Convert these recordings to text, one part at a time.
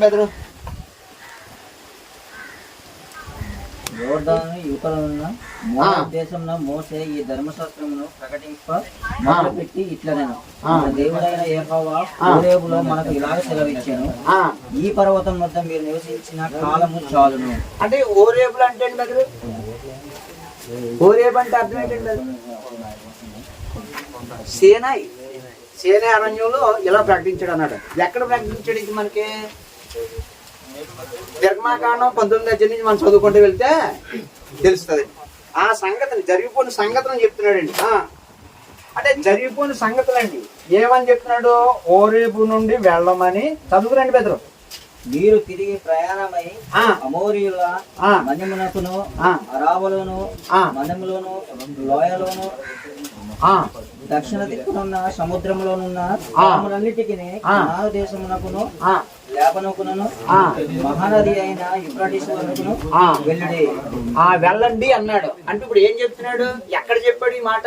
బెదరు యోర్దాను యువకులను దేశంలో మోసే ఈ ధర్మశాస్త్రమును పెట్టి ఇట్లా నేను దేవుడైన యెహోవా హోరేబులో మనకు ఇలాగ సెలవిచ్చాను, ఈ పర్వతం వద్ద మీరు నివసించిన కాలము చాలును. అంటే హోరేబులు అంటే బెదరు, హోరేబు అంటే అర్థం ఏంటండి? సేనాయి అరణ్యంలో ఇలా ప్రకటించాడు అన్నాడు. ఎక్కడ ప్రకటించాడు? ఇది మనకి నిర్గమాకాండం 19 దగ్గర నుంచి మనం చదువుకుంటూ వెళ్తే తెలుస్తుంది. ఆ సంగతిని జరిగిపోయిన సంగతులను చెప్తున్నాడండి. అంటే జరిగిపోయిన సంగతులండి. ఏమని చెప్తున్నాడు? హోరేబు నుండి వెళ్ళమని చదువుకురండి బెదరు. మీరు తిరిగి ప్రయాణమై అమోరీయుల మన్యమునకును అరాబలోను మన్యములోను లోయలోను దక్షిణ దిక్కునున్న సముద్రంలోనున్న గ్రామలన్నిటికీ కనాను దేశమునకును లేబనోకును మహానది అయిన యూఫ్రటీసు వరకును వెళ్ళండి అన్నాడు. అంటే ఇప్పుడు ఏం చెప్తున్నాడు? ఎక్కడ చెప్పాడు ఈ మాట?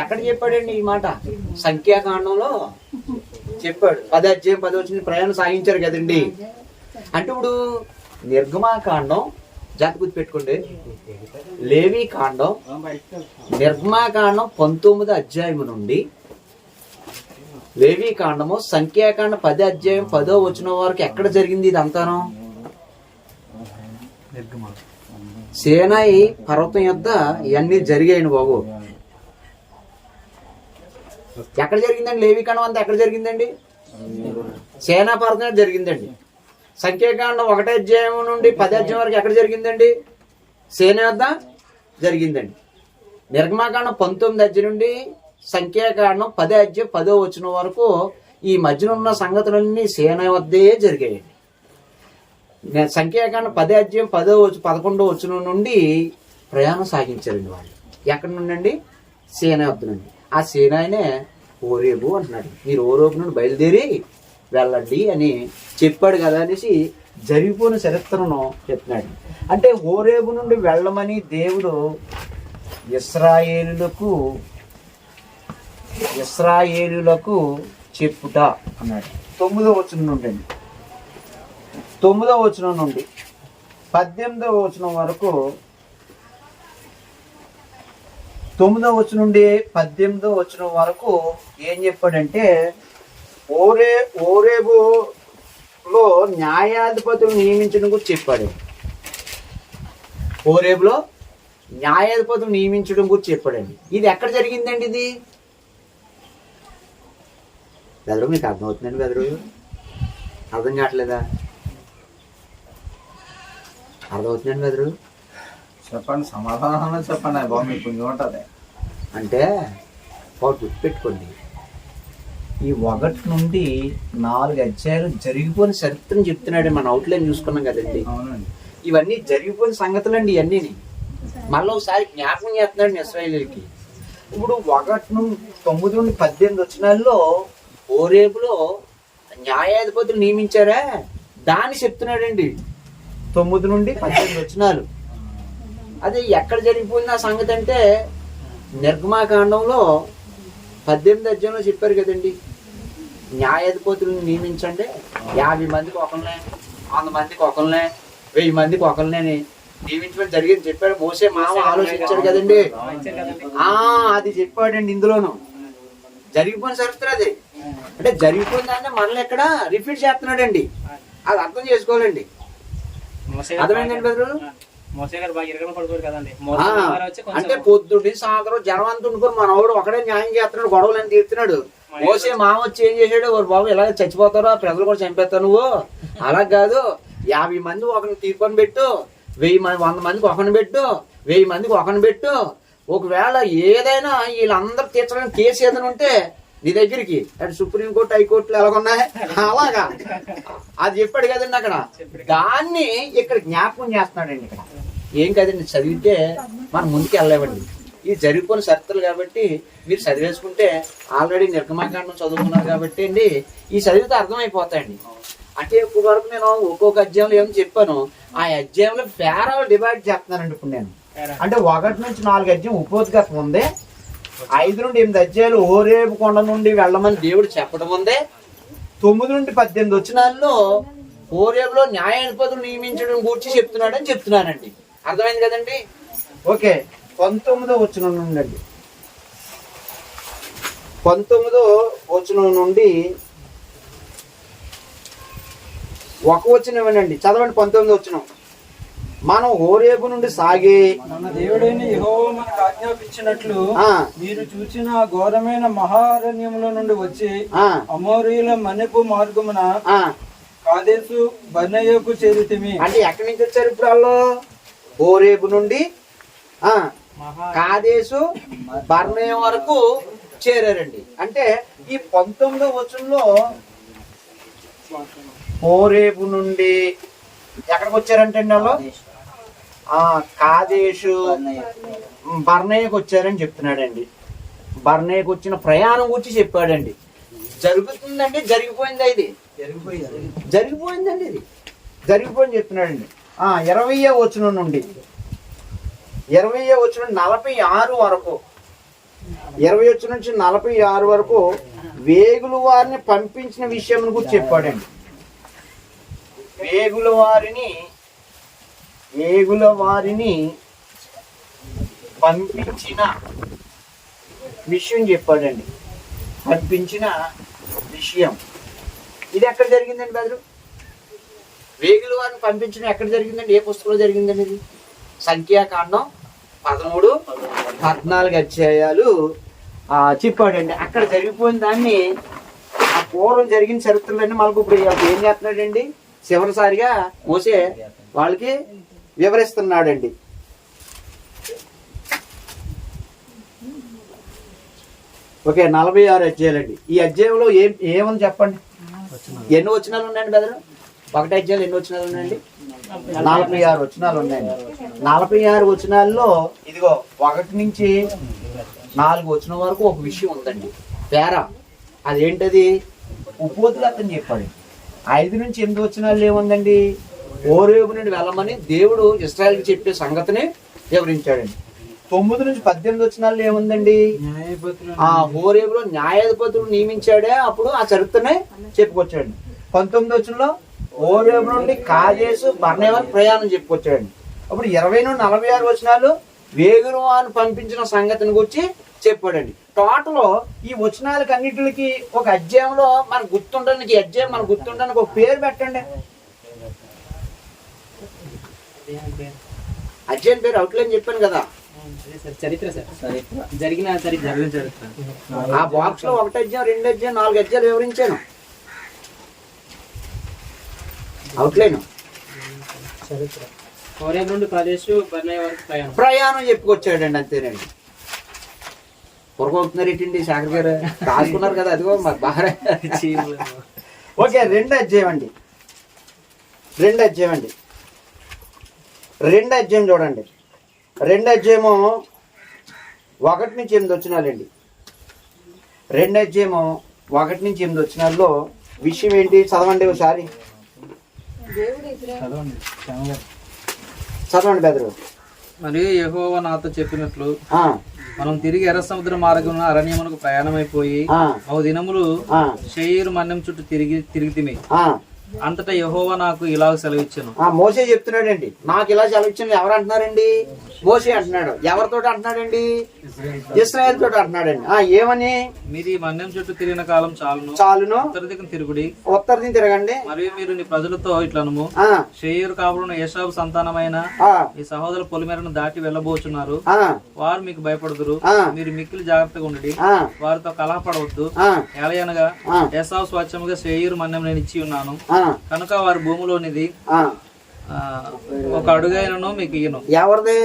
ఎక్కడ చెప్పాడండి ఈ మాట? సంఖ్యాకాండంలో చెప్పాడు. 10 అధ్యాయం 10 వచ్చిన ప్రయాణం సాగించారు కదండి. అంటే ఇప్పుడు నిర్గమాకాండం జాతి గుర్తు పెట్టుకోండి, లేవి కాండం, నిర్గమాకాండం 19 అధ్యాయం నుండి లేవి కాండము, సంఖ్యాకాండం 10 అధ్యాయం 10వ వచనం వరకు ఎక్కడ జరిగింది ఇదంతాను? సేనాయి పర్వతం యొద్ద ఇవన్నీ జరిగాయి బాబు. ఎక్కడ జరిగిందండి? లేవికాండం అంతా ఎక్కడ జరిగిందండి? సేనా పర్వతం జరిగిందండి. సంఖ్యాకాండం 1 అధ్యాయం నుండి 10 అధ్యాయం వరకు ఎక్కడ జరిగిందండి? సేన వద్ద జరిగిందండి. నిర్గమాకాండం 19 అధ్యాయం నుండి సంఖ్యాకాండం 10 అధ్యాయం 10వ వచనం వరకు ఈ మధ్యన ఉన్న సంగతులన్నీ సేన వద్దే జరిగాయండి. సంఖ్యాకాండం 10 అధ్యాయం 11వ వచనం నుండి ప్రయాణం సాగించారండి వాళ్ళు. ఎక్కడి నుండి అండి? సేన వద్ద నుండి. ఆ సేనాయనే హోరేబు అంటున్నాడు. మీరు హోరేబు నుండి బయలుదేరి వెళ్ళండి అని చెప్పాడు కదా అనేసి జరిగిపోయిన చరిత్రను చెప్తున్నాడు. అంటే హోరేబు నుండి వెళ్ళమని దేవుడు ఇశ్రాయేలులకు చెప్పుట అన్నాడు. 9వ వచనం నుండి 9వ వచనం నుండి 18వ వచనం వరకు, 9వ వచనం నుండి 18వ వచనం వరకు ఏం చెప్పాడంటే హోరేబులో న్యాయాధిపతులు నియమించడం గురించి చెప్పాడు. హోరేబులో న్యాయాధిపతులు నియమించడం గురించి చెప్పాడండి. ఇది ఎక్కడ జరిగిందండి? ఇది బెదరు మీకు అర్థమవుతుందండి? బెదరు అర్థం కావట్లేదా? అర్థమవుతుందండి బెదరు? చెప్పండి, సమాధానం చెప్పండి బాబు, మీకు ఉంటుంది. అంటే వాడు గుర్తుపెట్టుకోండి, ఈ 1 నుండి 4 అధ్యాయాలు జరిగిపోయిన చరిత్రను చెప్తున్నాడు. మన అవుట్లైన్ చూసుకున్నాం కదండి. ఇవన్నీ జరిగిపోయిన సంగతులండి. ఇవన్నీ మళ్ళీ ఒకసారి జ్ఞాపకం చేస్తున్నాడు ఇశ్రాయేలీయులకి. ఇప్పుడు 1 నుండి 9 నుండి 18 వచనాల్లో హోరేబులో న్యాయాధిపతులు నియమించారా దాన్ని చెప్తున్నాడండి. 9 నుండి 18 వచనాలు. అది ఎక్కడ జరిగిపోయింది ఆ సంగతి అంటే నిర్గమాకాండంలో 18 అధ్యాయంలో చెప్పారు కదండి. న్యాయాధిపతులను నియమించండి, 50 మందికి ఒకరినే, 100 మందికి ఒకరినే, 1000 మందికి ఒకరినే నియమించడం జరిగింది చెప్పాడు. మోసే మామ ఆలోచించాడు కదండి. అది చెప్పాడండి. ఇందులోను జరిగిపోయిన చరిత్ర అది. అంటే జరిగిపోయిందంటే మనల్ని ఎక్కడ రిపీట్ చేస్తున్నాడండి. అది అర్థం చేసుకోవాలండి. అర్థమైందండి బెదరు? అంటే పొద్దుడి సాయంత్రం జనం అంతా ఉండుకొని మనవాడు ఒకడే న్యాయం చేస్తున్నాడు, గొడవలని తీరుతున్నాడు. మోసే మామ వచ్చి ఏం చేశాడు? బాబు ఇలాగ చచ్చిపోతారో, ప్రజలు కూడా చంపేస్తావు నువ్వు, అలా కాదు, 50 మంది ఒకరిని తీర్పుని పెట్టు, 100 మందికి ఒకరిని పెట్టు, 1000 మందికి ఒకరిని పెట్టు. ఒకవేళ ఏదైనా వీళ్ళందరూ తీర్చడానికి కేసు ఏదైనా ఉంటే నీ దగ్గరికి, అటు సుప్రీంకోర్టు హైకోర్టులు ఎలాగున్నాయి అలాగా అది చెప్పాడు కదండి అక్కడ. దాన్ని ఇక్కడ జ్ఞాపకం చేస్తున్నాడండి. ఇక్కడ ఏం కదండి, చదివితే మనం ముందుకు వెళ్ళలేవండి. ఇది జరిగిపోయిన చరిత్రలు కాబట్టి మీరు చదివేసుకుంటే ఆల్రెడీ నిర్గమాకాండం చదువుకున్నారు కాబట్టి అండి ఈ చదివితే అర్థమైపోతాయండి. అంటే ఇప్పుడు వరకు నేను ఒక్కొక్క అధ్యాయంలో ఏమో చెప్పాను, ఆ అధ్యాయంలో పేరాలు డివైడ్ చేస్తున్నానండి ఇప్పుడు నేను. అంటే 1 నుంచి 4 అధ్యాయం ఉపోద్ఘాతం ఉంది, 5 నుండి 8 అధ్యాయాలు హోరేబు కొండ నుండి వెళ్ళమని దేవుడు చెప్పడం ఉంది, 9 నుండి 18 వచనాల్లో హోరేబులో న్యాయాధిపతులు నియమించడం గురించి చెప్తున్నాడని చెప్తున్నానండి. అర్థమైంది కదండి? ఓకే, 19వ వచనం నుండి 19వ వచనం నుండి ఒక వచనం ఇవ్వండి, చదవండి. 19వ వచనం. మనం హోరేబు నుండి సాగి మన దేవుడైన యెహోవా మనకు ఆజ్ఞాపించినట్లు మీరు చూసిన ఘోరమైన మహారణ్యముల నుండి వచ్చి అమోరీల మన్నెపు మార్గమున కాదేశు బర్నేయకు చేరితిమి. అంటే ఎక్కడి నుంచి వచ్చారు ఇప్పుడు వాళ్ళు? హోరేబు నుండి కాదేశు బర్నేయ వరకు చేరారండి. అంటే ఈ 19వ వచనంలో హోరేబు నుండి ఎక్కడికి వచ్చారంటే వాళ్ళు కాదేశు బర్నేయకు వచ్చారని చెప్తున్నాడండి. బర్నేయకు వచ్చిన ప్రయాణం గురించి చెప్పాడండి. జరుగుతుందండి, జరిగిపోయిందా? ఇది జరిగిపోయిందండి, ఇది జరిగిపోయింది చెప్తున్నాడండి. 20వ వచనం నుండి 46 వరకు 20 వచనం నుంచి 46 వరకు వేగుల వారిని పంపించిన విషయం గురించి చెప్పాడండి. వేగుల వారిని పంపించిన విషయం చెప్పాడండి. పంపించిన విషయం ఇది ఎక్కడ జరిగిందండి బెదరు? వేగుల వారిని పంపించడం ఎక్కడ జరిగిందండి? ఏ పుస్తకంలో జరిగిందండి? ఇది సంఖ్యాకాండం 13, 14 అధ్యాయాలు చెప్పాడండి. అక్కడ జరిగిపోయిన దాన్ని ఆ పూర్వం జరిగిన చరిత్రలన్నీ మనకు ఇప్పుడు ఏం చేస్తున్నాడండి? చివరిసారిగా మోసే వాళ్ళకి వివరిస్తున్నాడండి. ఓకే, 46 అధ్యాయులండి. ఈ అధ్యాయంలో ఏమని చెప్పండి? ఎన్ని వచనాలు ఉన్నాయండి బెదరు? 1 అధ్యాయులు ఎన్ని వచనాలు ఉన్నాయండి? 46 వచనాలు ఉన్నాయండి. 46 వచనాల్లో ఇదిగో 1 నుంచి 4 వచనం వరకు ఒక విషయం ఉందండి. పేరా అదేంటది? ఉపోతులు అతను చెప్పాడు. 5 నుంచి 8 వచనాల్లో ఏముందండి? హోరేబు నుండి వెళ్ళమని దేవుడు ఇశ్రాయేలుకి చెప్పే సంగతిని వివరించాడండి. 9 నుంచి 18 వచనాల్లో ఏముందండి? హోరేబులో న్యాయాధిపతులు నియమించాడే, అప్పుడు ఆ చరిత్రనే చెప్పుకొచ్చాడండి. 19 వచనంలో హోరేబు నుండి కాదేశు బర్నేయ ప్రయాణం చెప్పుకొచ్చాడండి. అప్పుడు 20 నుండి 46 వచనాలు వేగుల వారిని పంపించిన సంగతిని గురించి చెప్పాడండి. టోటల్ ఈ వచనాలకి అన్నిటికి ఒక అధ్యాయంలో మనకు గుర్తుండడానికి, అధ్యాయం మనకు గుర్తుండడానికి ఒక పేరు పెట్టండి. అధ్యాయం పేరు అవుట్లైన్ చెప్పాను కదా, చరిత్ర జరిగిన చరిత్ర. ఆ బాక్స్ లో 1 అధ్యాయం, 2 అధ్యాయం, 4 అధ్యాయాలు వివరించాను. అవుట్లైన్ హోరేబు నుండి కాదేశు బర్నేయ వరకు ప్రయాణం చెప్పుకొచ్చాడండి. అంతేనండి. పొరగొడుతున్నారు ఏంటండి శాఖర్ గారు? రాసుకున్నారు కదా, అదిగో మాకు బాగా. ఓకే, 2 అధ్యాయం అండి. 2 అధ్యాయం చూడండి. 2 అధ్యాయము 1 నుంచి 8 వచనాలండి. 2 అధ్యాయము 1 నుంచి 8 వచనాల్లో విషయం ఏంటి? చదవండి ఒకసారి. చదవండి బెదరు. మరియు యెహోవా నాతో చెప్పినట్లు మనం తిరిగి ఎర్ర సముద్ర మార్గం అరణ్యమునకు ప్రయాణమైపోయి 9 దినములు శేయీరు మన్యం చుట్టూ తిరిగితిమి. అంతటా యెహోవా నాకు ఇలా సెలవిచ్చాను. మోసే చెప్తున్నాడండి, నాకు ఇలా సెలవిచ్చాను. ఎవరు అంటున్నారండి? మోసే అంటున్నాడు. ఎవరితో అంటున్నాడండి? ఇశ్రాయేలు తోటి అంటున్నాడండి. ఏమని? మీరు ఈ మన్యం చుట్టూ తిరిగిన కాలం చాలును, ఉత్తర దిక్కున తిరుగుడి, ఉత్తర దిక్కు తిరగండి. మరియు మీరు నీ ప్రజలతో ఇట్లనము, శేయీరు కాపులను ఏశావు సంతానమైన ఈ సహోదరుల పొలిమేరను దాటి వెళ్ళబోచున్నారు. వారు మీకు భయపడుదురు. మీరు మిక్కిలి జాగ్రత్తగా ఉండి వారితో కలహపడవద్దు. ఎలయనగా ఏశావు స్వచ్ఛముగా శేయీరు మన్యం నేను ఇచ్చి ఉన్నాను కనుక వారి భూమిలోనిది ఒక అడుగైనను మీకు ఇయ్యను. ఎవరిది?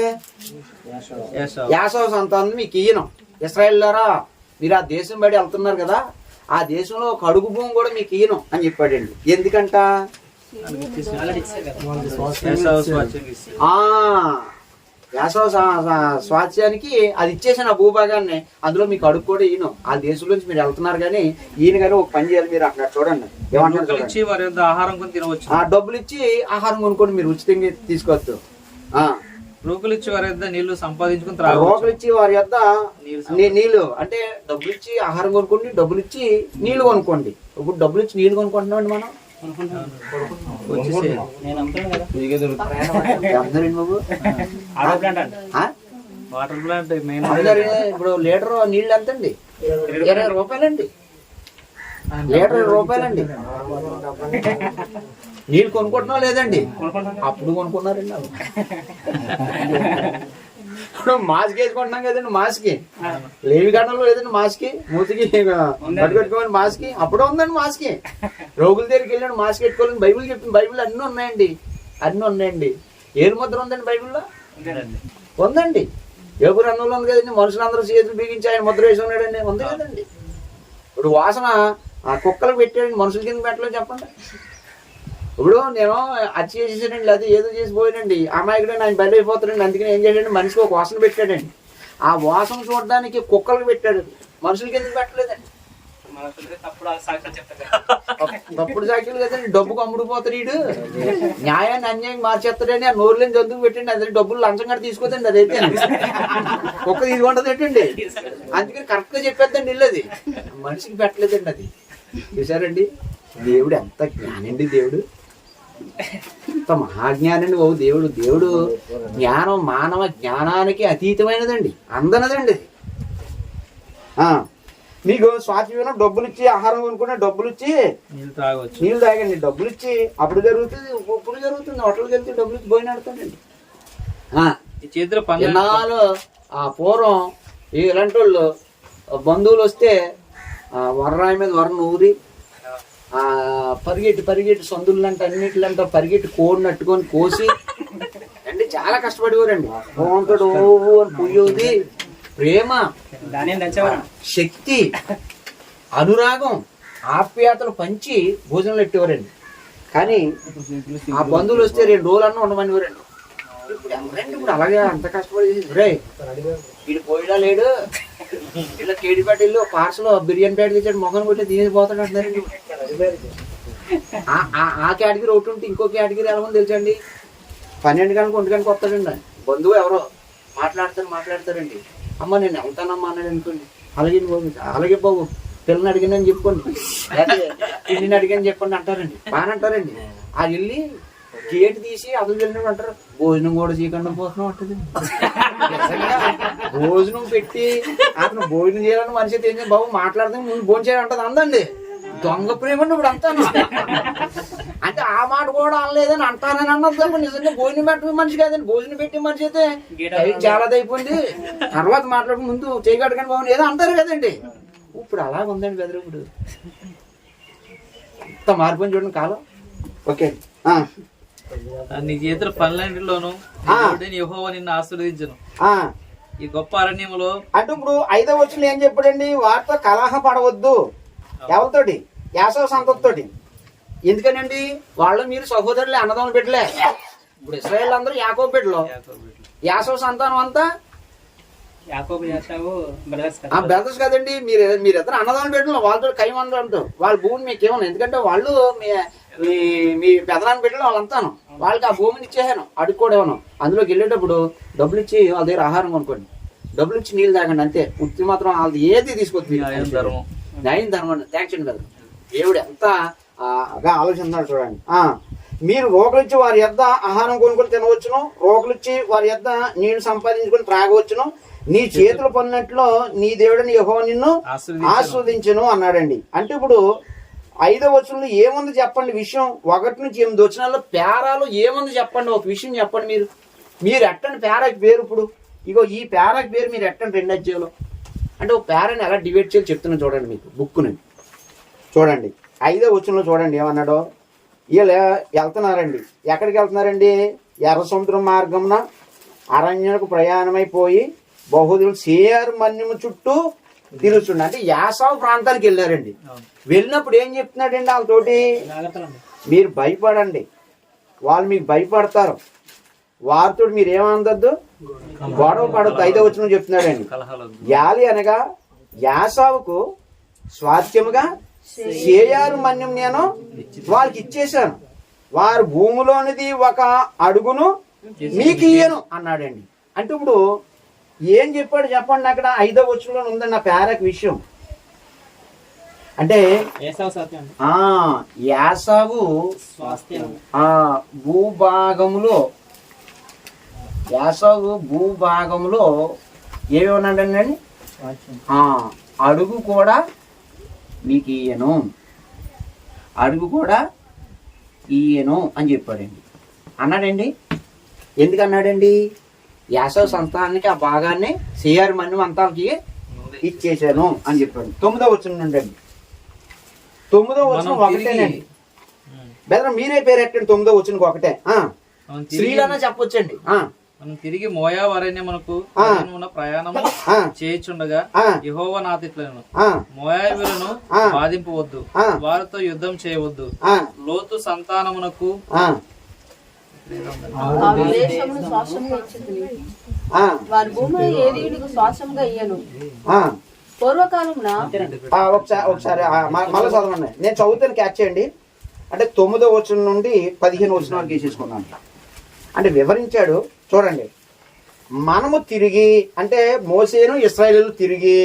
యాసవ సంతానం మీకు ఇయ్యను. ఇశ్రాయేలులారా, మీరు ఆ దేశం బయట వెళ్తున్నారు కదా, ఆ దేశంలో ఒక అడుగు భూమి కూడా మీకు ఇయ్యను అని చెప్పాడండి. ఎందుకంట? యాసవ స్వాస్థ్యానికి అది ఇచ్చేసిన భూభాగాన్ని, అందులో మీకు అడుగు కూడా ఈయన. ఆ దేశం నుంచి మీరు వెళ్తున్నారు కానీ ఈయన కానీ ఒక పని చేయాలి. మీరు అక్కడ చూడండి ఆహారం కొని తినవచ్చు. డబ్బులు ఇచ్చి ఆహారం కొనుక్కొని మీరు ఉచితంగా తీసుకోవచ్చు. రోగులు ఇచ్చి వారి యొద్ద నీళ్లు సంపాదించుకుని త్రాగవచ్చు. రోగులు ఇచ్చి వారి యొద్ద నీళ్లు అంటే డబ్బులు ఇచ్చి ఆహారం కొనుక్కోండి, డబ్బులు ఇచ్చి నీళ్లు కొనుక్కోండి. ఇప్పుడు డబ్బులు ఇచ్చి నీళ్లు కొనుక్కుంటున్నాం అండి మనం. వచ్చేసి నేను అమ్ముతాను కదా. అందరండి బాబు వాటర్ ప్లాంట్ మెయిన్ అందరు ఇప్పుడు లీటర్ నీళ్ళు ఎంత అండి? 20 రూపాయలండి. లీటర్ 20 రూపాయలండి. నీళ్ళు కొనుక్కుంటున్నాం లేదండి? అప్పుడు కొనుక్కున్నారండి అవి. ఇప్పుడు మాస్క్ వేసుకుంటున్నాం కదండి, మాస్క్ లేవి గంటలు లేదండి, మాస్క్ మూతికి కట్టుకొని మాస్క్ అప్పుడే ఉందండి. మాస్క్ రోగుల దగ్గరికి వెళ్ళండి, మాస్క్ పెట్టుకోవాలని బైబిల్ చెప్పింది. బైబిల్ అన్నీ ఉన్నాయండి, అన్నీ ఉన్నాయండి. ఏడు ముద్ర ఉందండి బైబిల్లో? ఉందండి. యోగు గ్రంథంలో ఉంది కదండి, మనుషులందరూ చేతులు బిగించి ఆయన ముద్ర వేసి ఉన్నాడండి, ఉంది కదండి. ఇప్పుడు వాసన ఆ కుక్కలకు పెట్టాడండి, మనుషుల కింద పెట్టలేదు చెప్పండి. ఇప్పుడు నేను అది చేసేసానండి, లేదా ఏదో చేసి పోయానండి, అమాయకుడు ఆయన బయట అయిపోతాడండి. అందుకని ఏం చేశాడండి, మనిషికి ఒక వాసన పెట్టాడండి. ఆ వాసన చూడడానికి కుక్కలకు పెట్టాడు, మనుషులకి ఎందుకు పెట్టలేదండి? తప్పుడు సాక్షులు కదండి. డబ్బుకు అమ్ముడుపోతాడు వీడు, న్యాయాన్ని అన్యాయం మార్చేస్తాడని ఆ నోరు లేని జంతువుకు పెట్టండి. అదే డబ్బులు లంచం కట్టి తీసుకోదండి, అదైతే కుక్క తీసుకుంటుంది ఏంటండి. అందుకని కరెక్ట్ గా చెప్పేద్దండి ఇల్లు, అది మనిషికి పెట్టలేదండి. అది చూసారండి, దేవుడు ఎంత జ్ఞానండి, దేవుడు ఎంత మహాజ్ఞానండి బాబు. దేవుడు జ్ఞానం మానవ జ్ఞానానికి అతీతమైనదండి, అందనదండి. మీకు స్వాతంత్ర్యం డబ్బులు ఇచ్చి ఆహారం కొనుక్కునే, డబ్బులు ఇచ్చి నీళ్ళు తాగండి, డబ్బులు ఇచ్చి అప్పుడు జరుగుతుంది, ఇప్పుడు జరుగుతుంది. హోటల్కి వెళ్తే డబ్బులు ఇచ్చి పోయిన ఆడుతుందండి. ఎన్నాళ్ళు పూర్వం ఇలాంటి వాళ్ళు బంధువులు వస్తే వర్రాయి మీద వరను ఊరి పరిగెట్టి సందులంట అన్నిటిలంట పరిగెట్టి కోడిని నట్టుకొని కోసి అంటే చాలా కష్టపడేవారండి. బాగుంటాడు అని పుయ్యేది. ప్రేమ, శక్తి, అనురాగం, ఆప్యాయతలు పంచి భోజనాలు పెట్టేవారండి. కానీ ఆ బంధువులు వస్తే 2 రోజులన్నా ఉండమనివారండి. ఇప్పుడు ఎవరండి ఇప్పుడు అలాగే అంత కష్టపడి రే వీడు పోయిడా లేడు, ఇలా కేడిపేట వెళ్ళి పార్సల్ బిర్యానీ ప్యాట్ తెచ్చాడు, మొఖం కొట్టి తీసిపోతాడు అంటారండి. ఆ కేటగిరీ ఒకటి ఉంటే ఇంకో కేటగిరీ ఎలా ఉందో తెలుసండి. 12 గంటలకు 1 గంటకు వస్తాడండి బంధువు, ఎవరో మాట్లాడతారండి. అమ్మ నేను వెళ్తానమ్మా అన్నాడు అనుకోండి, అలాగే బాబు పిల్లని అడిగిందని చెప్పుకోండి, పిల్లిని అడిగాని చెప్పండి అంటారండి. బాగా అంటారండి. ఆ వెళ్ళి గేట్ తీసి అసలు వెళ్ళినప్పుడు అంటారు, భోజనం కూడా చేయకుండా పోతున్నాం అంటుంది. భోజనం పెట్టి అతను భోజనం చేయాలని మనిషి తెలియదు, బాబు మాట్లాడితే ముందు భోజనం చేయాలంటది అందండి. దొంగ ప్రేమని ఇప్పుడు అంటాను అంటే ఆ మాట కూడా అనలేదని అంటానని అన్నది తప్ప నిజంగా భోజనం పెట్టే మనిషి కాదండి. భోజనం పెట్టే మనిషి అయితే చాలా అయిపోయింది, తర్వాత మాట్లాడుకు ముందు చేయగడకండి బాబు ఏదో అంటారు కదండి. ఇప్పుడు అలాగ ఉందండి వెదరు. ఇప్పుడు ఇంత మారిపోయింది చూడండి కాలం. ఓకే, నీ చేతుల పనులన్నిటిలోనూ యెహోవా నిన్ను ఆశీర్వదించును ఈ గొప్ప అరణ్యములో. అంటే ఇప్పుడు 5వ వచనం ఏం చెప్పాడండి, వారితో కలహ పడవద్దు. ఎవరితోటి? యాసవ సంతతితోటి. ఎందుకనండి, వాళ్ళు మీరు సహోదరులే, అన్నదమ్ములు బిడ్డలే. ఇప్పుడు ఇశ్రాయేల్ అందరూ యాకోబు బిడ్డలు, యాసవ సంతానం అంతా బ్రదర్స్ కదండి. మీరిద్దరు అన్నదమ్ములు బిడ్డలు, వాళ్ళతో కైమందరంతో వాళ్ళ భూమి మీకేమన్నా. ఎందుకంటే వాళ్ళు మీ పెదనాన్న బిడ్డలు వాళ్ళంతాను, వాళ్ళకి ఆ భూమిని ఇచ్చేసాను అడుక్కోడేమను. అందులోకి వెళ్ళేటప్పుడు డబ్బులు ఇచ్చి వాళ్ళ దగ్గర ఆహారం కొనుక్కోండి, డబ్బులు ఇచ్చి నీళ్ళు తాగండి, అంతే. ఉత్తి మాత్రం వాళ్ళది ఏది తీసుకొచ్చి న్యాయం ధర్మం. థ్యాంక్స్ అండి కదా. దేవుడు ఎంత ఆలోచిస్తున్నాడు చూడండి. మీరు రోగులిచ్చి వారి యొద్ద ఆహారం కొనుక్కొని తినవచ్చును, రోగులిచ్చి వారి యొద్ద నీళ్లు సంపాదించుకొని త్రాగవచ్చును. నీ చేతులు పడినట్లు నీ దేవుడిని యెహోవా నిన్ను ఆస్వాదించును అన్నాడండి. అంటే ఇప్పుడు 5వ వచనంలో ఏముంది చెప్పండి విషయం. 1 నుంచి 8 వచనాల్లో పేరాలో ఏముంది చెప్పండి, ఒక విషయం చెప్పండి. మీరు ఎట్టండి పేరాకి పేరు. ఇప్పుడు ఇగో ఈ పేరాకి పేరు మీరు ఎట్టండి 2 అధ్యాయంలో. అంటే ఒక పేరాని ఎలా డివైడ్ చేయాలి చెప్తున్నాను చూడండి మీకు బుక్ని. చూడండి 5వ వచనంలో చూడండి ఏమన్నాడో. వీళ్ళు వెళ్తున్నారండి. ఎక్కడికి వెళ్తున్నారండి? ఎర్ర సముద్రం మార్గమున అరణ్యకు ప్రయాణమైపోయి బహుదులు సేయరు మన్యము చుట్టూ తిరుగుతుండ. అంటే యాసావు ప్రాంతానికి వెళ్ళారండి. వెళ్ళినప్పుడు ఏం చెప్తున్నాడండి వాళ్ళతోటి, మీరు భయపడండి, వాళ్ళు మీకు భయపడతారు, వారితో మీరు ఏమందద్దు, గొడవ పడద్దు. 5వ వచనం చెప్తున్నాడండి. యాలి అనగా యాసావుకు స్వాస్థ్యముగా సేయారు మన్యం నేను వాళ్ళకి ఇచ్చేశాను, వారి భూమిలోనిది 1 అడుగును మీకు ఇయ్యను అన్నాడండి. అంటే ఇప్పుడు ఏం చెప్పాడు చెప్పండి. అక్కడ 5వ వచనంలో ఉందండి నా పేరకు విషయం. అంటే యాసావు భూభాగంలో ఏమి ఉన్నాడండి, అడుగు కూడా మీకు ఇయ్యను, అడుగు కూడా ఇయ్యను అని చెప్పాడండి. అన్నాడండి. ఎందుకు అన్నాడండి? యాసవ్ సంతానానికి ఆ భాగాన్ని సిఆర్ మన్ను అంతాలకి ఇచ్చేసాను అని చెప్పాడు. 9వ వచనం నుండి అండి. 9వ వచనం ఒకటేనండి. బెదరం మీరే పేరు ఎట్టండి. 9వ వచనం ఒకటే. స్త్రీలన్నా చెప్పొచ్చండి. మనం తిరిగి మోయాబు అరణ్యమునకు ప్రయాణము చేయుచుండగా యెహోవా నాతో ఇట్లనెను, మోయాబీయులను బాధింపవద్దు, వారితో యుద్ధం చేయవద్దు, లోతు సంతానమునకు వారి భూమిని ఏది శ్వాసంగా ఇయ్యను. పూర్వకాలంలో ఒకసారి మళ్ళీ చదవండి. నేను చదువుతాను, క్యాచ్ చేయండి. అంటే 9వ వచనం నుండి 15వ వచనం తీసేసుకున్నాను. అంటే వివరించాడు చూడండి. మనము తిరిగి అంటే మోసేను ఇశ్రాయేలీయులు తిరిగి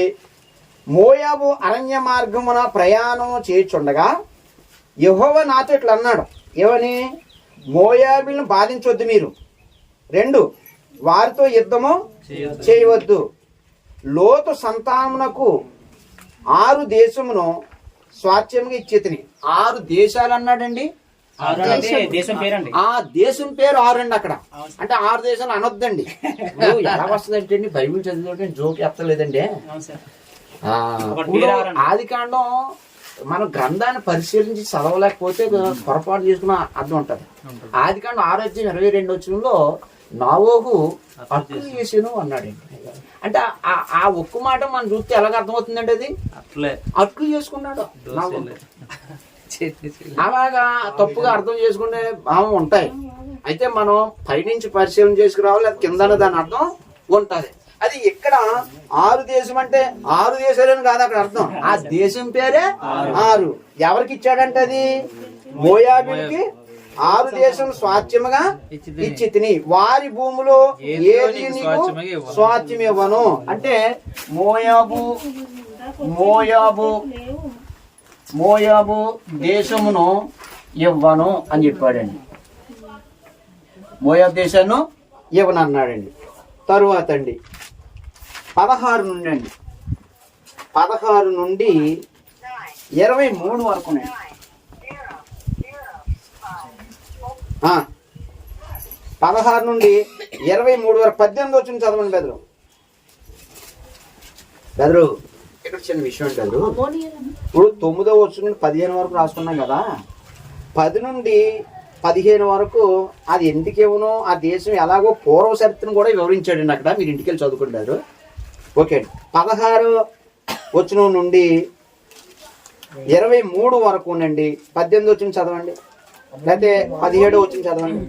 మోయాబు అరణ్య మార్గమున ప్రయాణం చేయుచుండగా యెహోవా నాతో ఇట్లా అన్నాడు. ఏమని? మోయాబులను బాధించవద్దు మీరు. 2, వారితో యుద్ధము చేయవద్దు. లోతు సంతానమునకు 6 దేశమును స్వాస్థ్యంగా ఇచ్చేతిని. 6 దేశాలు అన్నాడండి. ఆ దేశం పేరు 6 అండి అక్కడ. అంటే 6 దేశాలు అనొద్దండి. ఎలా వస్తుందంటే అండి, బైబిల్ చదివితే జోక్ ఎత్తలేదండి. ఆదికాండం మనం గ్రంథాన్ని పరిశీలించి చదవలేకపోతే పొరపాటు చేసుకున్న అర్థం ఉంటది. ఆదికాండం 6:22 వచనంలో నోవహు అట్లు చేసాను అన్నాడండి. అంటే ఆ ఒక్క మాట మనం చూస్తే ఎలాగ అర్థమవుతుందండి? అది అట్లు చేసుకున్నాడు. అలాగా తప్పుగా అర్థం చేసుకునే భావం ఉంటాయి. అయితే మనం పైనుంచి పరిశీలన చేసుకురావాలి. అది కింద దాని అర్థం ఉంటది. అది ఇక్కడ 6 దేశం అంటే 6 దేశాలని కాదు అక్కడ అర్థం. ఆ దేశం పేరే 6. ఎవరికి ఇచ్చాడంటే అది మోయాబీయులకి 6 దేశం స్వాస్థ్యముగా ఇచ్చి తిని వారి భూములో ఏది నీకు స్వాస్థ్యం ఇవ్వను. అంటే మోయాబు దేశమును ఇవ్వను అని చెప్పాడండి. మోయాబు దేశాన్ని ఇవ్వను అన్నాడండి. తరువాత అండి 16 నుండి అండి 16 నుండి 23 వరకు 16 నుండి 23 వరకు 18 వచ్చిన చదవండి బెదరు. ఇక్కడ చిన్న విషయం బెదరు. ఇప్పుడు 9వ వచ్చిన నుండి 15 వరకు రాసుకున్నాం కదా. 10 నుండి 15 వరకు అది ఎందుకు ఇవ్వను, ఆ దేశం ఎలాగో పూర్వ చరిత్రను కూడా వివరించాడండి అక్కడ. మీరు ఇంటికి వెళ్ళి చదువుకుంటారు. ఓకే అండి. 16 వచనం నుండి 23 వరకు ఉండండి. 18 వచ్చిన చదవండి, లేకపోతే 17 వచ్చిన చదవండి.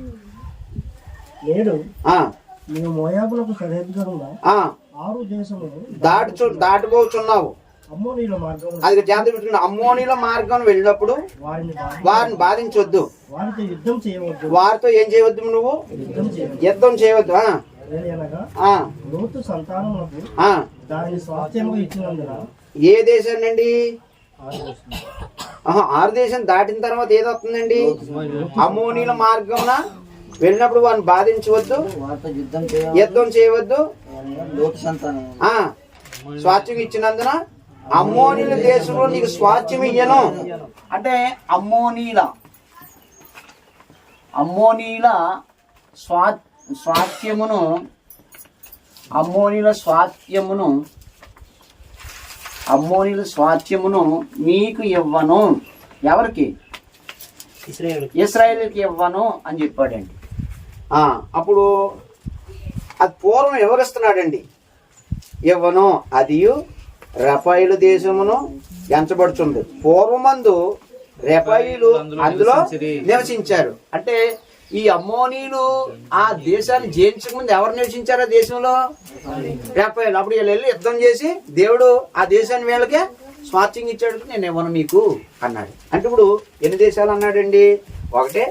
దాటుకోచున్నావు. అది జాగ్రత్త. అమ్మోనీల మార్గం వెళ్ళినప్పుడు వారిని బాధించవద్దు, వారితో ఏం చేయవద్దు, నువ్వు యుద్ధం చేయవద్దు. ఏ దేశాన్ని అండి? 6 దేశం దాటిన తర్వాత ఏదవుతుందండి? అమ్మోనీల మార్గం వెళ్ళినప్పుడు వారిని బాధించవద్దు, యుద్ధం చేయవద్దు, స్వాస్థ్యం ఇచ్చినందున అమ్మోనీల దేశంలో నీకు స్వాస్థ్యం ఇయ్యను. అంటే అమ్మోనీల స్వాస్థ్యమును మీకు ఇవ్వను. ఎవరికి? ఇశ్రాయేలుకి ఇవ్వను అని చెప్పాడండి. అప్పుడు అది పూర్వం వివరిస్తున్నాడండి. ఇవ్వను, అది రెఫాయిలు దేశమును ఎంచబడుతుంది. పూర్వమందు రెఫాయిలు అందులో నివసించారు. అంటే ఈ అమ్మోనీలు ఆ దేశాన్ని జయించక ముందు ఎవరు నివసించారు ఆ దేశంలో? రెఫాయిలు. అప్పుడు వీళ్ళు వెళ్ళి యుద్ధం చేసి దేవుడు ఆ దేశాన్ని వీళ్ళకే స్వాస్థ్యం ఇచ్చాడు, నేను ఇవ్వను మీకు అన్నాడు. అంటే ఇప్పుడు ఎన్ని దేశాలు అన్నాడండి? ఒకటే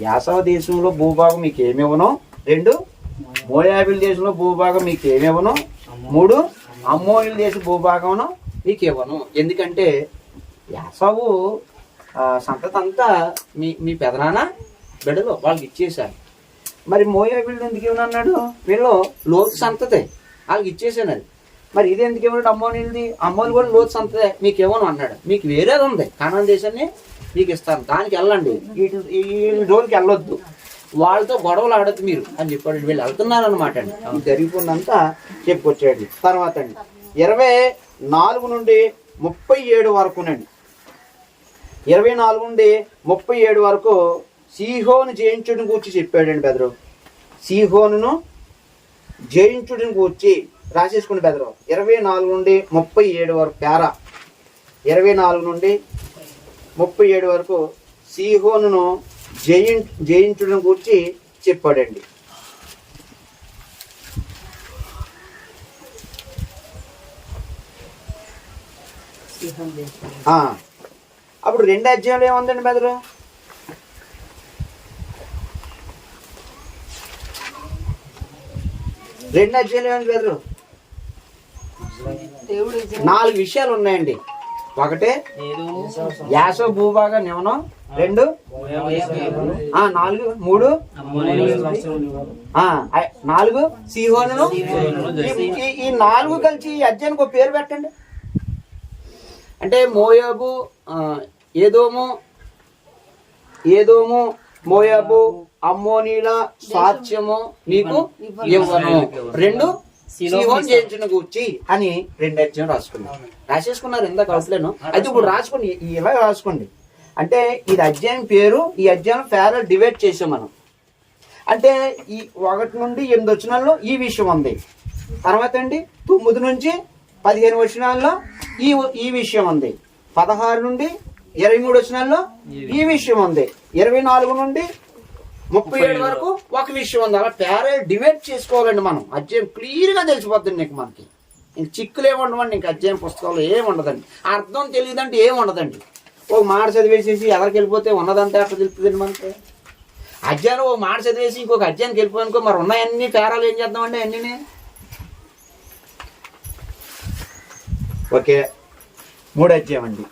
యాసవ దేశంలో భూభాగం మీకు ఏమి ఇవ్వను. 2 మోయాబీల దేశంలో భూభాగం మీకు ఏమివ్వను. 3 అమ్మోనీయుల దేశ భూభాగమును మీకు ఇవ్వను. ఎందుకంటే యాసావు సంతతి అంతా మీ పెదనాన్న బిడ్డలు వాళ్ళకి ఇచ్చేశారు. మరి మోయాబీలు ఎందుకు ఇవ్వనన్నాడు? వీళ్ళు లోతు సంతతే, వాళ్ళకి ఇచ్చేసాను. అది మరి ఇది ఎందుకు ఇవ్వడు? అమ్మోనీలది, అమ్మోని కూడా లోతు సంతతే, మీకు ఇవ్వను అన్నాడు. మీకు వేరేది ఉంది, కనాన్ దేశాన్ని మీకు ఇస్తాను, దానికి వెళ్ళండి, ఈ రోజుకి వెళ్ళొద్దు, వాళ్ళతో గొడవలు ఆడద్దు మీరు అని చెప్పాడు. వీళ్ళు వెళ్తున్నారనమాట అండి. ఇది జరిగిపోయిందంతా చెప్పుకొచ్చాడు. తర్వాత అండి 24 నుండి 37 వరకునండి, 24 నుండి 37 వరకు సీహోను జయించుడిని కూర్చి చెప్పాడండి బెదరు. సీహోనును జయించుడిని కూర్చి రాసేసుకుని బెదరు. 24 నుండి 37 వరకు పేరా, 24 నుండి 37 వరకు సీహోనును జయించుడిని కూర్చి చెప్పాడండి. అప్పుడు 2 అధ్యాయంలో ఏముందండి బెదరు? రెండు అధ్యాయులు ఏమండి బెదరు? 4 విషయాలు ఉన్నాయండి. ఒకటే యాసో భూభాగం నియమనం, 2 4 3 4 సీహోనును. ఈ 4 కలిసి ఈ అధ్యాయానికి ఒక పేరు పెట్టండి. అంటే మోయాబు, ఏదోము మోయాబు అమ్మోనీల స్వాస్థ్యము నీకు ఇవ్వను. 2 సీహోను జయించును గూర్చి అని 2 అధ్యాయం రాసేసుకున్నారు ఇందాక అవసలేను. అయితే ఇప్పుడు రాసుకోండి, ఇలా రాసుకోండి. అంటే ఇది అధ్యాయం పేరు, ఈ అధ్యాయం పేరు డివైడ్ చేసాం మనం. అంటే ఈ 1 నుండి 8 వచనాల్లో ఈ విషయం ఉంది. తర్వాత అండి 9 నుంచి 15 వచనాల్లో ఈ విషయం ఉంది. 16 నుండి 23 వచనాల్లో ఈ విషయం ఉంది. 24 నుండి 37 వరకు ఒక విషయం ఉంది. అలా పేరే డివైడ్ చేసుకోవాలండి మనం. అధ్యాయం క్లియర్ గా తెలిసిపోతుంది నీకు. మనకి ఇంక చిక్కులు ఏముండవండి, ఇంక అధ్యాయం పుస్తకాలు ఏముండదండి. అర్థం తెలియదంటే ఏముండదండి. ఒక మాట చదివేసేసి ఎవరికి వెళ్ళిపోతే ఉన్నదంతా అట్లా తెలుపుతుందండి మనకి. అధ్యాయం ఒక మాట చదివేసి ఇంకొక అధ్యాయానికి వెళ్ళిపోయానుకో, మరి ఉన్నాయన్ని పేరాలు ఏం చేద్దామండి అన్నీ. ఓకే, 3 అధ్యాయం అండి.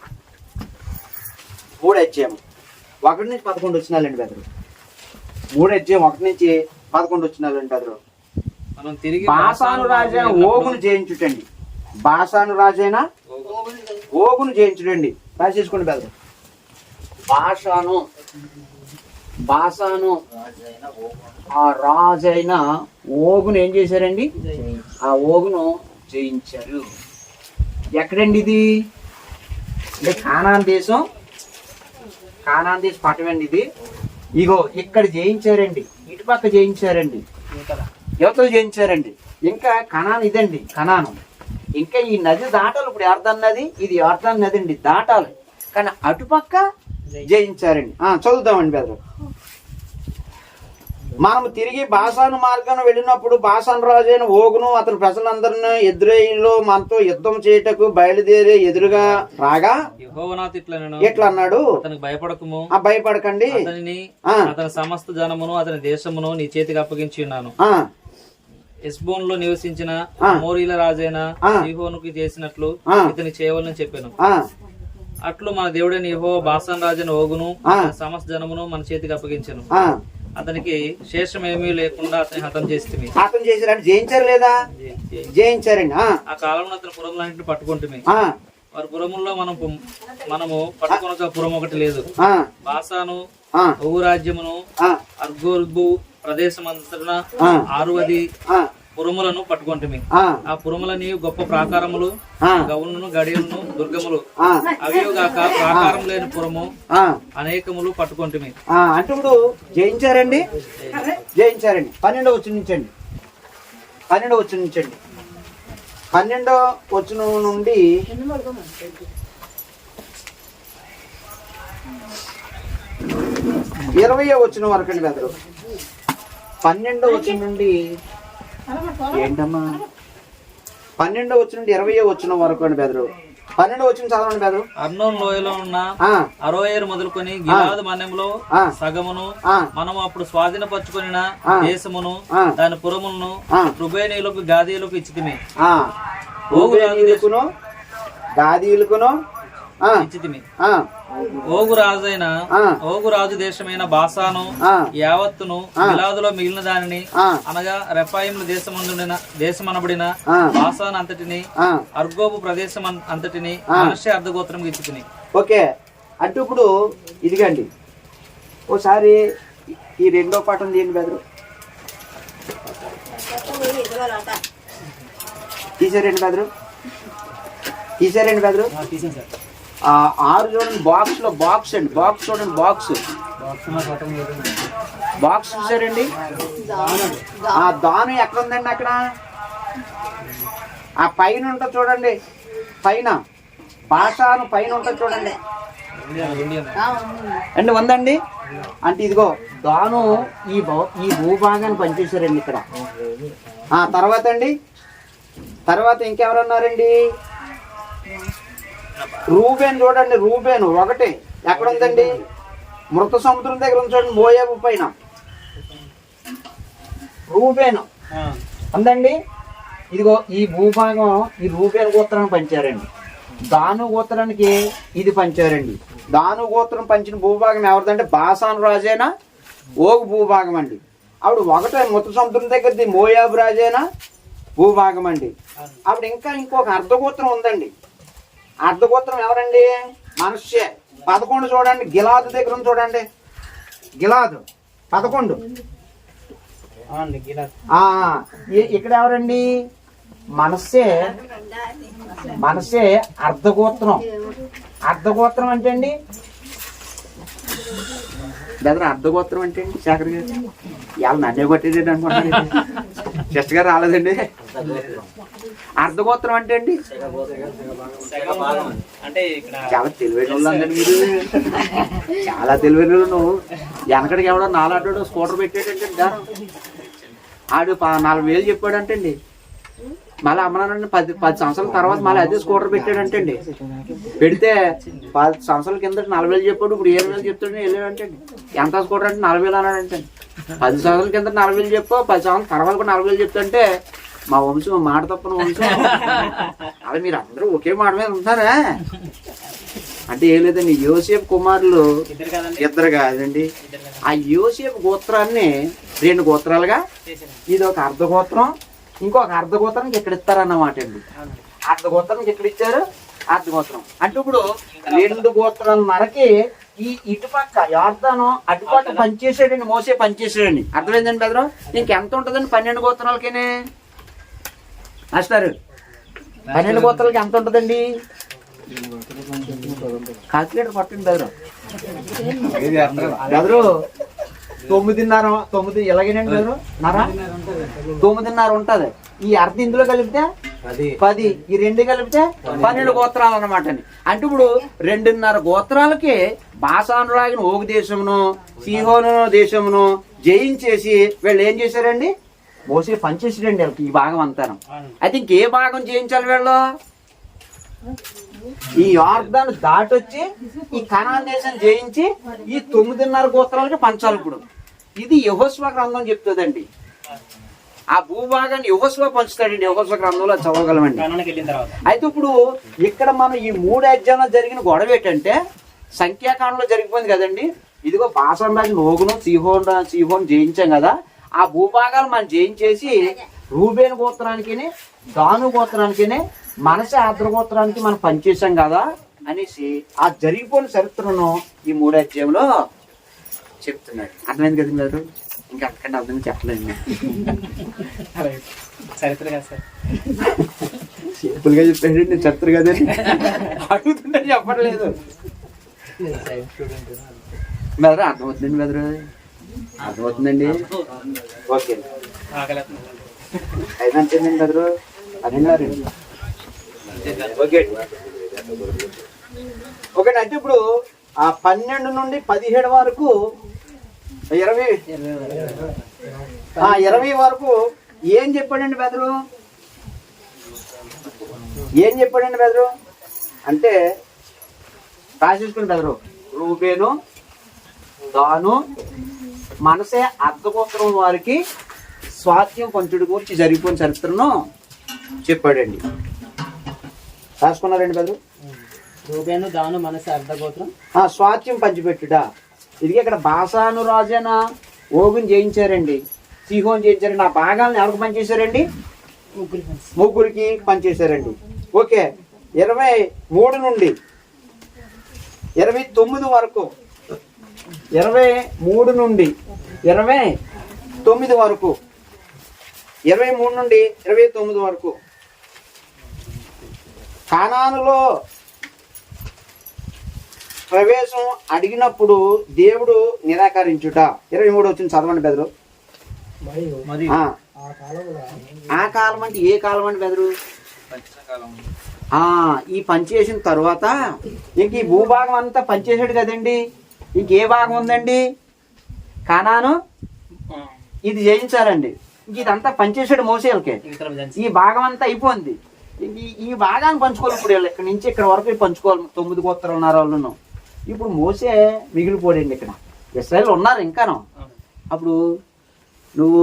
3 అధ్యాయం 1 నుంచి 11 వచనాలండి బెదరు. 3 అధ్యాయం 1 నుంచి 11 వచనాలండి బెదరు. మనం తిరిగి బాషాను రాజైన ఓగును జయించుటండి. బాషాను రాజైన ఓగును జయించుటండి. రాసేసుకోండి బెదరు. బాషాను ఆ రాజైన ఓగును ఏం చేశారండి? ఆ ఓగును జయించారు. ఎక్కడండి ఇది? అంటే కానాన్ దేశం పట్టణం ఇది. ఇగో ఇక్కడ జయించారండి, ఇటుపక్క జయించారండి, యువతలు జయించారండి. ఇంకా కనాన్ ఇదండి, కనాను. ఇంకా ఈ నది దాటాలి. ఇప్పుడు యార్దాన్ నది, ఇది యార్దాన్ నది అండి, దాటాలి. కానీ అటుపక్క జయించారండి. చదువుతామండి బెదరు. మనము తిరిగి బాషాను మార్గాన్ని వెళ్ళినప్పుడు బాషాను రాజైన ఓగును అతని ప్రజలందరినీ ఎదురైలో మనతో యుద్ధం చేయటకు బయలుదేరి ఎదురుగా రాగా ఎట్లా అన్నాడు? భయపడకము, భయపడకండి, అతని సమస్త జనమును అతని దేశమును నీ చేతికి అప్పగించి ఉన్నాను. ఎస్బోన్ లో నివసించిన మోరీల రాజైన సీహోనుకి చేసినట్లు ఇతని చేయవలని చెప్పాను. అట్లు మన దేవుడైన యెహోవా బాషాను రాజైన ఓగును సమస్త జనమును మన చేతికి అప్పగించను. అతనికి శేషం ఏమీ లేకుండా అతని హతం చేస్తుంది. హతం చేశారంటే జయించారు లేదా? జయించారండి. ఆ కాలంలో అతని పురములన్నింటినీ పట్టుకుంటుంది. వారి పురముల్లో మనము పట్టుకున్న పురం ఒకటి లేదు. బాషాను ఓగు రాజ్యమును అర్గోబు ప్రదేశమంతటా 60 పురములను పట్టుకుంటుంది. ఆ పురములని గొప్ప ప్రాకారములు, గౌనును, గడియలను, దుర్గములు, అవిగాక ప్రాకారం లేని పురము అనేకములు పట్టుకుంటుంది. అంటే ఇప్పుడు జయించారండి. 12వ వచనం నుంచండి. 12వ వచనం నుండి 20వ వచనం వరకు అండి బెదరు. 12వ వచనం నుండి ఏంటమ్మా? 12వ వచనం నుండి 20వ వచనం వరకు అండి బెదరు. 12 వచ్చిన చదవండి బెదరు. అర్నోన్ లోయలో ఉన్న అరోయేరు మొదలుకొని గిలాదు మన్యంలో సగమును మనము అప్పుడు స్వాధీనపరచుకొనిన దేశమును దాని పురములను రుబేనీయులకు గాదీయులకు ఇచ్చితిమి. గాదీయులకును ఇచ్చితిమి. ఓగు రాజు దేశమైన బాసాను యావత్తును గిలాదులో మిగిలిన దానిని అనగా రెఫాయిముల దేశమనబడిన బాసాను అంతటిని అర్గోబు ప్రదేశం అంతటిని మనష్య అర్ధగోత్రం ఇచ్చితిని. ఓకే, అంటే ఇప్పుడు ఇదిగండి ఓసారి ఈ రెండో పాఠం తీయండి బెదరు. తీసారండి బెదరు, తీసారండి బెదరు. 6 చూడండి, బాక్స్ అండి, బాక్స్ చూడండి, బాక్స్ చూసారండి. దాను ఎక్కడ ఉందండి? అక్కడ ఆ పైన ఉంటుంది చూడండి, పైన భాషను పైన ఉంటుంది చూడండి అండి, ఉందండి. అంటే ఇదిగో దాను ఈ భూభాగాన్ని పనిచేశారండి ఇక్కడ. తర్వాత అండి, తర్వాత ఇంకెవరన్నారండి? రూబేన్ చూడండి, రూబేను ఒకటి ఎక్కడ ఉందండి? మృత సముద్రం దగ్గర ఉంది చూడండి, మోయాబు పైన రూబేను ఉందండి. ఇదిగో ఈ భూభాగం ఈ రూబేన్ గోత్రాన్ని పంచారండి. దాను గోత్రానికి ఇది పంచారండి. దాను గోత్రం పంచిన భూభాగం ఎవరిదంటే బాసాను రాజైనా ఓగు భూభాగం అండి. అప్పుడు ఒకటే మృత సముద్రం దగ్గరది మోయాబు రాజైనా భూభాగం అండి. అప్పుడు ఇంకా ఇంకొక అర్ధగోత్రం ఉందండి. అర్ధగోత్రం ఎవరండి? మనష్య. 11 చూడండి, గిలాదు దగ్గర ఉంది చూడండి, గిలాదు 11. ఇక్కడ ఎవరండి? మనసే అర్ధగోత్రం. అర్ధగోత్రం అంటే అండి బెదర్, అర్ధగోత్రం అంటే అండి శేఖర్ గారు ఇవాళ నన్నే కొట్టేటండి అనుకుంటున్నాను, జస్ట్ గారు రాలేదండి. అర్ధగోత్రం అంటే అండి చాలా తెలివైన వాళ్ళు అండి మీరు, చాలా తెలివైన వాళ్ళు. నువ్వు వెనకడికి ఎవడో నాలాడో స్కూటర్ పెట్టాడంటే ఆడు 4,000 చెప్పాడంటే అండి, మళ్ళీ అమ్మనానండి 10 సంవత్సరాల తర్వాత మళ్ళీ అదే స్కూటర్ పెట్టాడంటే అండి. పెడితే 10 సంవత్సరాల కింద 40,000 చెప్పాడు, ఇప్పుడు 7,000 చెప్తాడు వెళ్ళాడంటే అండి. ఎంత స్కూటర్ అంటే 40,000 అన్నాడంటే. 10 సంవత్సరాల కింద 40,000 చెప్పు, 10 సంవత్సరాల తర్వాత కూడా 40,000 చెప్తుంటే మా వంశం మాట తప్పని వంశం. అలా మీరు అందరూ ఒకే మాట మీద ఉంటారా అంటే ఏం లేదండి. యోసేపు కుమారులు ఇద్దరు కాదండి. ఆ యోసేపు గోత్రాన్ని 2 గోత్రాలుగా, ఇది ఒక అర్ధగోత్రం, ఇంకొక అర్ధగోత్రానికి ఇక్కడ ఇస్తారన్నమాట అండి. అర్ధగోత్రానికి ఎక్కడ ఇచ్చారు? అర్ధగోత్రం అంటే ఇప్పుడు 2 గోత్రాల మనకి ఈ ఇటుపక్క యార్దాను అటుపక్క పనిచేసాడండి, మోసే పనిచేసాడండి. అర్థమైందండి బెదరు? ఇంకెంత ఉంటుందండి 12 గోత్రాలకేనే మాస్టారు? 12 గోత్రాలకి ఎంత ఉంటుందండి? కాల్కులేటర్ పట్టండి బెదరు. 9:30 ఎలాగేనండి బెదరు? 9:30 ఉంటది. ఈ అర్ధ ఇందులో కలిపితే 10, ఈ 2 కలిపితే 12 గోత్రాలు అన్నమాట అండి. అంటే ఇప్పుడు 2.5 గోత్రాలకి బాసాను రాగిన ఓగు దేశమును సీహోను దేశమును జయించేసి వీళ్ళు ఏం చేశారండి? మోసే పనిచేసాడండి వాళ్ళకి ఈ భాగం అంతాను. అయితే ఇంకే భాగం జయించాలి వీళ్ళు? ఈ యార్దాను దాటొచ్చి ఈ కనాన్ దేశం జయించి ఈ 9.5 గోత్రాలకి పంచాలి. ఇప్పుడు ఇది యెహోషువ గ్రంథం చెప్తుందండి. ఆ భూభాగాన్ని యెహోషువ పంచుతాడండి. యెహోషువ గ్రంథంలో చదవగలమండి. అయితే ఇప్పుడు ఇక్కడ మనం ఈ 3 అధ్యాయంలో జరిగిన గొడవ ఏంటంటే సంఖ్యాకాండంలో జరిగిపోయింది కదండి. ఇదిగో బాసాను రాజు ఓగును సీహోను జయించాం కదా, ఆ భూభాగాలు మనం జయించేసి రూబేను గోత్రానికి దాను గోత్రానికి మనసే ఆర్ద్రగోత్రానికి మనం పనిచేసాం కదా అనేసి ఆ జరిగిపోయిన చరిత్రను ఈ 3 అధ్యాయంలో చెప్తున్నాడు. అర్థమైంది కదండి గారు? ఇంకా అంతకంటే అర్థం చెప్పలేదు. చరిత్ర కదా సార్, సింపుల్గా చెప్పాడు. చరిత్ర కదండి అడుగుతుంటే చెప్పట్లేదు. బెదరు అర్థమవుతుందండి? బెదరు అర్థమవుతుందండి? ఓకే అయినంతేనండి బెదరు అదేనారు. ఓకే ఓకే అంటే ఇప్పుడు ఆ 12 నుండి 17 వరకు 20 వరకు ఏం చెప్పాడండి బెదరు? ఏం చెప్పాడండి బెదరు? అంటే రాసేసుకుని బెదరు రూబేను దాను మనసే అర్ధగోత్రం వారికి స్వాస్థ్యం పంచుడు గురించి జరిగిపోయిన చరిత్రను చెప్పాడండి. రాసుకున్నారండి బెదరు? రూబేను దాను మనసే అర్ధగోత్రం స్వాస్థ్యం పంచిపెట్టుడా. ఇది ఇక్కడ బాసాను రాజైన ఓగుని జయించారండి, సిహోన్ జయించారండి. ఆ భాగాలను ఎవరికి పనిచేశారండి? ముగ్గురికి పనిచేశారండి. ఓకే, 23 నుండి 29 వరకు, 23 నుండి 29 వరకు, 23 నుండి 29 వరకు కానానులో ప్రవేశం అడిగినప్పుడు దేవుడు నిరాకరించుట. 23 వచ్చింది, చదవండి బెదరు. ఆ కాలం అంటే ఏ కాలం అండి బెదరు? ఈ పనిచేసిన తర్వాత ఇంక ఈ భూభాగం అంతా పనిచేసాడు కదండి. ఇంకే భాగం ఉందండి? కానాను ఇది జయించాలండి. ఇంక ఇదంతా పనిచేసాడు మోసేలకి. ఈ భాగం అంతా అయిపోయింది. ఇంక ఈ భాగాన్ని పంచుకోవాలి. ఇప్పుడు ఇక్కడ నుంచి ఇక్కడ వరకు పంచుకోవాలి 9 గోత్రాలున్నారు వాళ్ళు. ఇప్పుడు మోసే మిగిలిపోడండి. ఇక్కడ ఇశ్రాయేలు ఉన్నారు ఇంకాను. అప్పుడు నువ్వు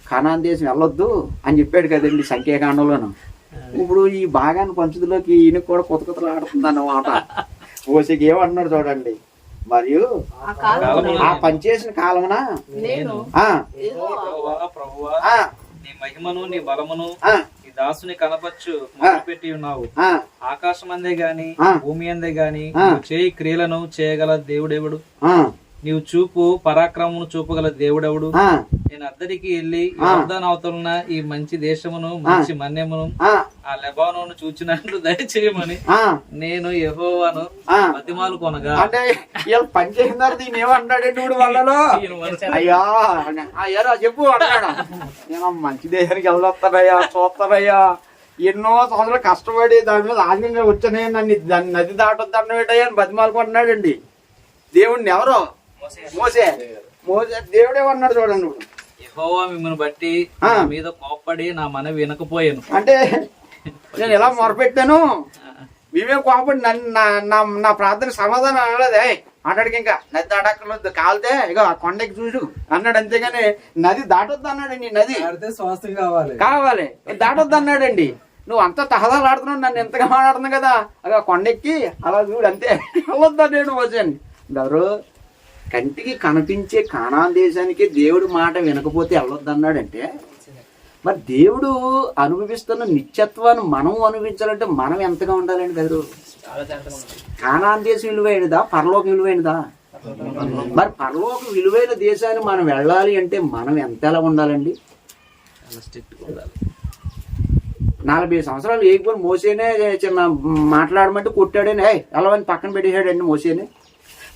కానాన్ దేశం వెళ్ళొద్దు అని చెప్పాడు కదండి సంఖ్యాకాండంలోను. ఇప్పుడు ఈ భాగాన్ని పంచుదలోకి ఈయన కూడా కొత్త కొత్తలు ఆడుతుంది అన్నమాట. మోసేకి ఏమంటున్నాడు చూడండి. మరియు ఆ పనిచేసిన కాలమున నీ మహిమను నీ బలమును నీ దాసుని కనపచ్చు పెట్టి ఉన్నావు. ఆకాశం అందే గాని భూమి అందే గాని చేయి క్రియలను చేయగల దేవుడెవడు? నీవు చూపు పరాక్రమమును చూపగల దేవుడెవడు? నేను అద్దరికి వెళ్ళి యోర్దాను అవతలున్న ఈ మంచి దేశమును మంచి మన్యమును ఆ లెబానోను చూచినట్లు దయచేయమని నేను యెహోవాను బతిమాలు కొనగా. అంటే పని చేసిన దీన్ని ఏమంటాడండి వాళ్ళలో? అయ్యా అయ్యారా చెప్పు అంటాడా? నేను మంచి దేశానికి వెళ్ళొస్తానయ్యా, చూస్తానయ్యా, ఎన్నో సంవత్సరాలు కష్టపడి దాని మీద ఆనందంగా వచ్చానే, నన్ను నది దాటొద్దు అన్నయ్యా అని బతిమాలుకుంటున్నాడండి. దేవుడిని ఎవరో మోసే దేవుడేమన్నాడు చూడండి. యెహోవా మిమ్మల్ని బట్టి మీద కోప్పడి నా మనవి వినకపోయాను. అంటే నేను ఎలా మొరపెట్టాను, మేమే కోపడి నా ప్రార్థన సమాధానం అనలేదే. మాట్లాడికి ఇంకా నది దాటక్కర్లేదు, కాలితే ఇక కొండకి చూసు అన్నాడు. అంతేగాని నది దాటొద్దు అన్నాడండి. నది కావాలి దాటొద్దు అన్నాడండి. నువ్వు అంతా తహదాలు ఆడుతున్నావు, నన్ను ఎంతగా మాట్లాడుతున్నావు కదా, అలా కొండెక్కి అలా చూడు అంతే, వెళ్ళొద్దా నేను వచ్చాను. ఎవరు కంటికి కనిపించే కానాన్ దేశానికి దేవుడు మాట వినకపోతే వెళ్ళొద్దన్నాడంటే, మరి దేవుడు అనుభవిస్తున్న నిత్యత్వాన్ని మనం అనుభవించాలంటే మనం ఎంతగా ఉండాలండి బెదరు? కానాన్ దేశం విలువైనదా, పరలోకం విలువైనదా? మరి పరలోక విలువైన దేశాన్ని మనం వెళ్ళాలి అంటే మనం ఎంతలా ఉండాలండి? 40 సంవత్సరాలు ఏకపోయి మోసేనే చిన్న మాట్లాడమంటే కొట్టాడని వెళ్ళవని పక్కన పెట్టేశాడండి మోసేనే.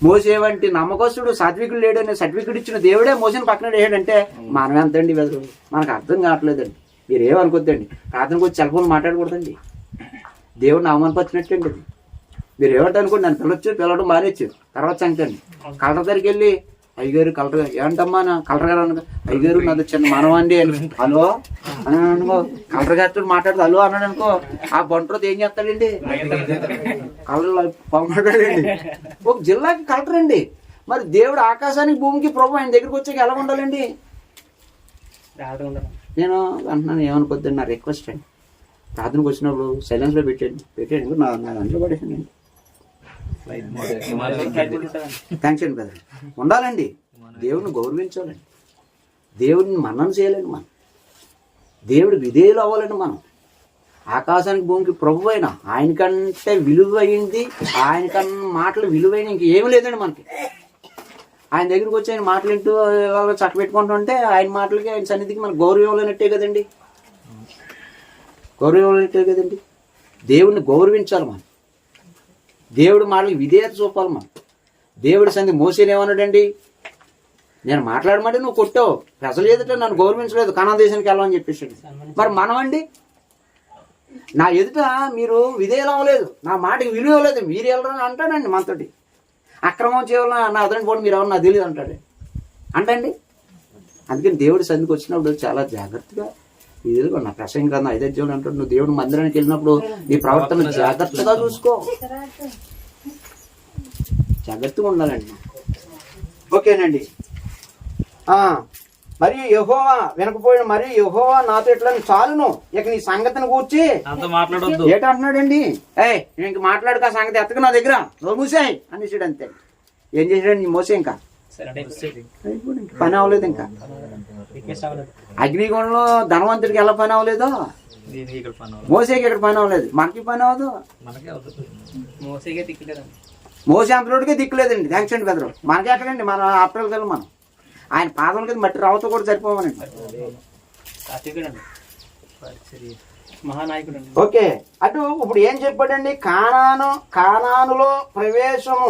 మోసే వంటి నమ్మకస్తుడు సాత్వికుడు లేడని సర్టిఫికెట్ ఇచ్చిన దేవుడే మోసేని పక్కన వేసాడంటే మనం ఎంతండి వెదరు? మనకు అర్థం కావట్లేదండి. మీరు ఏమనుకోద్దండి, ప్రార్థనకు వచ్చి సెల్ ఫోన్ మాట్లాడకూడదండి. దేవుడిని అవమానపరిచినట్టండి అది. మీరు ఏమంటే అనుకోండి, నన్ను పిలవడం మానేచ్చు, తర్వాత సంగతండి. కలర్ దగ్గరికి వెళ్ళి అయ్యగారు కలర్ ఏమంటమ్మా నా కలర్ గారు అనుకో, అయ్యగారు నాది చిన్న మనవండి అని హలో అని అనుకో, కలర్ గారితో మాట్లాడుతూ హలో అన్నాడు అనుకో, ఆ బంట్రోతో ఏం చేస్తాడండి? కలర్ మాట్లాడండి. ఒక జిల్లాకి కలెక్టర్ అండి. మరి దేవుడు ఆకాశానికి భూమికి ప్రభు ఆయన దగ్గరికి వచ్చాక ఎలా ఉండాలండి? నేను అంటున్నాను, ఏమనుకోద్దండి, నా రిక్వెస్ట్ అండి. ప్రార్థనకు వచ్చినప్పుడు సైలెన్స్లో పెట్టండి నా దాంట్లో పడేసానండి. థ్యాంక్స్ అండి బ్రదర్. ఉండాలండి, దేవుడిని గౌరవించాలండి, దేవుడిని మన్నం చేయాలండి, మనం దేవుడి విధేయులు అవ్వాలండి. మనం ఆకాశానికి భూమికి ప్రభు అయినా ఆయనకంటే విలువైంది, ఆయనకన్నా మాటలు విలువైన ఇంకేమీ లేదండి మనకి. ఆయన దగ్గరికి వచ్చి ఆయన మాటలు ఇంటూ చక్క పెట్టుకుంటుంటే ఆయన మాటలకి ఆయన సన్నిధికి మనకు గౌరవం ఇవ్వలేనట్టే కదండి, గౌరవం ఇవ్వలేనట్టే కదండి. దేవుడిని గౌరవించాలి మనం, దేవుడి మాటలకి విధేయత చూపాలి మనం. దేవుడి సంధి మోసేని ఏమన్నాడండి? నేను మాట్లాడమంటే నువ్వు కొట్టావు, ప్రజలు ఎదుట నన్ను గౌరవించలేదు, కానాన్ దేశానికి వెళ్ళమని చెప్పేసాడు. మరి మనం అండి, నా ఎదుట మీరు విధేయులు అవ్వలేదు, నా మాటకి విలువ ఇవ్వలేదు, మీరు వెళ్ళరని అంటాడండి మనతోటి. అక్రమం చేయాలన్నా నా అదనండి పోవడం మీరు ఎవరు నాకు తెలియదు అంటాడు అంటండి. అందుకని దేవుడి సంధికి వచ్చినప్పుడు చాలా జాగ్రత్తగా ఇది నా ప్రసంగ గ్రంథం 5వ అధ్యాయం అంటాడు, నువ్వు దేవుని మందిరానికి వెళ్ళినప్పుడు నీ ప్రవర్తన జాగ్రత్తగా చూసుకో, జాగ్రత్తగా ఉండాలండి. ఓకేనండి. మరియు యెహోవా వినకపోయిన మరియు యెహోవా నాతో ఎట్లా చాలును, ఇక నీ సంగతిని కూర్చి మాట్లాడొద్దు ఏటంటున్నాడండి. నేను ఇంక మాట్లాడుక ఆ సంగతి ఎత్తక నా దగ్గర నువ్వు మూసాయి అనేసాడు. అంతే. ఏం చేసాడు మోసే? ఇంకా పని అవ్వలేదు. ఇంకా అగ్నిగుండంలో ధనవంతుడికి ఎలా పని అవ్వలేదో మోసేకి ఇక్కడ పని అవ్వలేదు. మనకి పని అవ్వదు. మోసే అంతలోడికే దిక్కులేదండి. థ్యాంక్స్ అండి బెదరు. మనకి ఎక్కడండి, మన ఆప్టల్ కదా మనం ఆయన పాదం కింద మట్టి రావతో కూడా సరిపోవనండి. ఓకే. అటు ఇప్పుడు ఏం చెప్పాడండి? కానానులో ప్రవేశము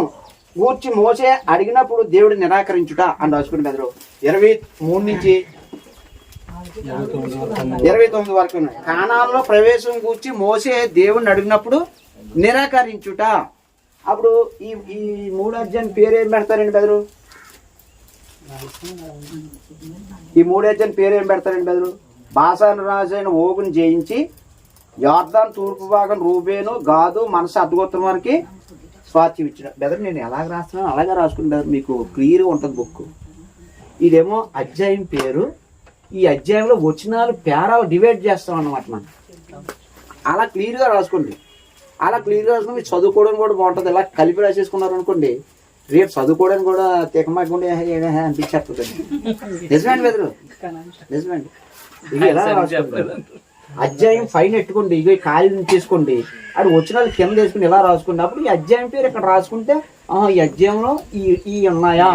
గూర్చి మోసే అడిగినప్పుడు దేవుడు నిరాకరించుట అని రాసుకుని బెదరు 23 నుంచి 29 వరకు ఉన్నాయి. కానానులో ప్రవేశం గూర్చి మోసే దేవుడిని అడిగినప్పుడు నిరాకరించుట. అప్పుడు ఈ 3 అధ్యాయం పేరు ఏం పెడతారండి బెదరు? ఈ 3 అధ్యాయం పేరు ఏం పెడతారండి బెదరు? బాషాను రాజైన ఓగుని జయించి యోర్దాను తూర్పు భాగం రూబేను గాదు మనసు అద్గోత్రం వారికి స్వాస్థ్యం ఇచ్చిన. బెదరు నేను ఎలాగ రాస్తున్నాను అలాగే రాసుకుని బెదరు, మీకు క్లియర్గా ఉంటుంది బుక్. ఇదేమో అధ్యాయం పేరు. ఈ అధ్యాయంలో వచనాలు పేరాలు డివైడ్ చేస్తాం అన్నమాట. మనం అలా క్లియర్గా రాసుకోండి. అలా క్లియర్గా రాసుకుని చదువుకోవడం కూడా బాగుంటుంది. ఇలా కలిపి రాసేసుకున్నారు అనుకోండి, రేపు చదువుకోవడానికి కూడా తెగమాకుండా అనిపించేస్తుందండి. నిజమేండి బెదరు, నిజమేండి. ఇది ఎలా రాసుకోండి, అధ్యాయం పైన ఎట్టుకోండి, ఇక ఖాళీ చేసుకోండి, అది వచనాలు కింద వేసుకుని ఇలా రాసుకోండి. అప్పుడు ఈ అధ్యాయం పేరు ఇక్కడ రాసుకుంటే ఈ అధ్యాయంలో ఈ ఉన్నాయా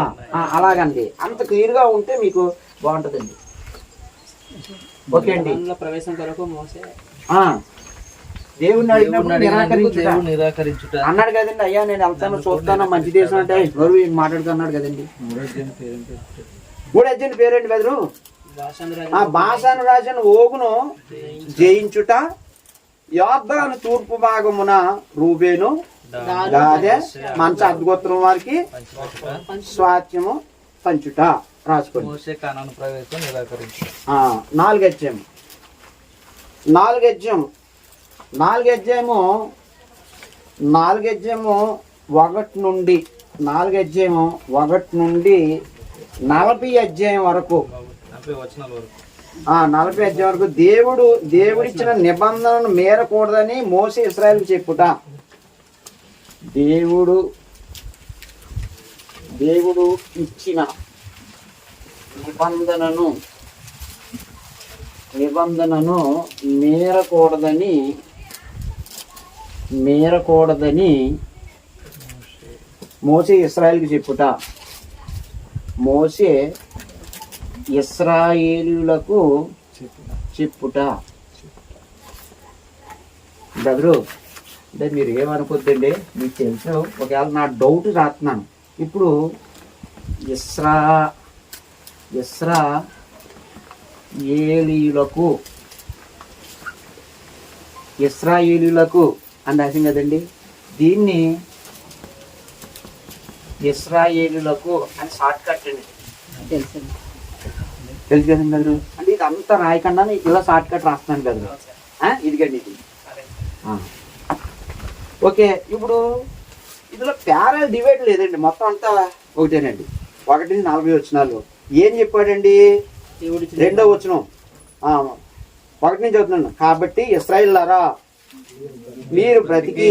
అలాగండి. అంత క్లియర్గా ఉంటే మీకు బాగుంటుందండి. ఓకే అండి. ప్రవేశం కొరకు మోసే దేవుడిని అడిగినప్పుడు నిరాకరించుట అన్నాడు కదండి. అయ్యా నేను వెళ్తాను చూస్తాను మంచి దేశం అంటే మాట్లాడుతున్నాడు కదండి. 3 అధ్యాయం పేరేంటి బెదరు? బాషాను రాజైన ఓగును జయించుట, యోర్దాను తూర్పు భాగమున రూబేను గాదే మనసు అద్గోత్రం వారికి స్వాస్థ్యము పంచుట రాసుకోండి. 4 అధ్యాయం 4 అధ్యాయము 1 నుండి 4 అధ్యాయము 1 నుండి 40 అధ్యాయం వరకు 40 అధ్యాయం వరకు దేవుడిచ్చిన నిబంధనను మేరకూడదని మోసే ఇశ్రాయేలుకు చెప్పుట. దేవుడు ఇచ్చిన నిబంధనను మేరకూడదని మోసే ఇశ్రాయేలుకు చెప్పుట. మోసే ఇశ్రాయేలులకు చెప్పుట. బ్రదరు అంటే మీరు ఏమనుకోద్దండి, మీకు తెలుసు. ఒకవేళ నా డౌట్ రాస్తున్నాను. ఇప్పుడు ఇశ్రాయేలీయులకు అని రాసింది కదండి. దీన్ని ఇశ్రాయేలీయులకు అని షార్ట్ కట్ అండి. తెలుసు కదండి బెదరు. అంటే ఇది అంతా రాయకుండా ఇలా షార్ట్ కట్ రాస్తున్నాను బెదరు. ఇదిగండి ఇది. ఓకే. ఇప్పుడు ఇందులో ప్యారల్ డివైడ్ లేదండి, మొత్తం అంతా ఒకటేనండి. 1-40 వచనాలు ఏం చెప్పాడండి? 2వ వచనం 1 నుంచి చదువుతున్నాను. కాబట్టి ఇశ్రాయేలులారా మీరు బ్రతికి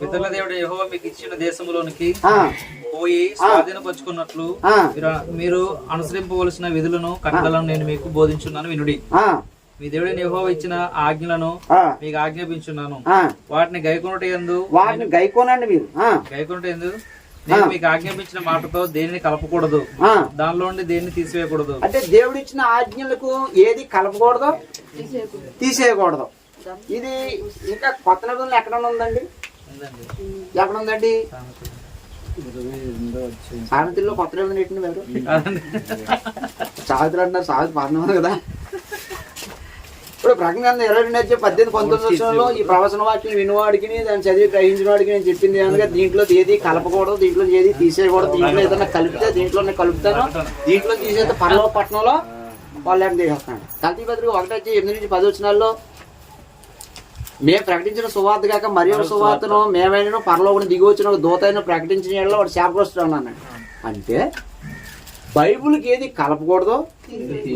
పితరుల దేవుడు యెహోవా మీకు ఇచ్చిన దేశంలోనికి పోయి స్వాధీనపరుచుకున్నట్లు మీరు అనుసరింపవలసిన విధులను కట్టడలను నేను మీకు బోధించున్నాను వినుడి. మీ దేవుడైన యెహోవా ఇచ్చిన ఆజ్ఞలను మీకు ఆజ్ఞాపించున్నాను. వాటిని గైకొనండి. మీరు గైకొనుట నేను మీకు ఆజ్ఞాపించిన మాటతో దేనిని కలపకూడదు, దానిలో నుండి దేన్ని తీసివేయకూడదు. అంటే దేవుడు ఇచ్చిన ఆజ్ఞలకు ఏది కలపకూడదు, తీసేయకూడదు. ఇది ఇంకా కొత్త నిబంధనలు ఎక్కడ ఉందండి? ఎక్కడ ఉందండి? సామెతల్లో కొత్త నిబంధన ఏంటండి? సావిత్రులు అంటున్నారు, సావిత్రి పాఠం కదా. ఇప్పుడు ప్రకటన 22:18-19 ఈ ప్రవచన వాక్యం వినువాడికి దాన్ని చదివి గ్రహించిన వాడికి నేను చెప్పింది ఏమనగా దీంట్లో ఏది కలపకూడదు, దీంట్లో ఏది తీసేయకూడదు, దీంట్లో ఏదైనా కలిపితే దీంట్లోనే కలుపుతాను, దీంట్లో తీసేస్తే పరలోక పట్టణంలో వాళ్ళు లేకుండా చేసేస్తున్నాడు. కల్తీ పత్రిక 1:8-10 మేము ప్రకటించిన సువార్త కాక మరి ఒక సువార్తను మేమైనా పరలోకం దిగి వచ్చిన ఒక దూతైన ప్రకటించిన ఏళ్ళలో వాడు శాపగ్రస్తుడు అన్నాడు. అంటే బైబుల్కి ఏది కలపకూడదు,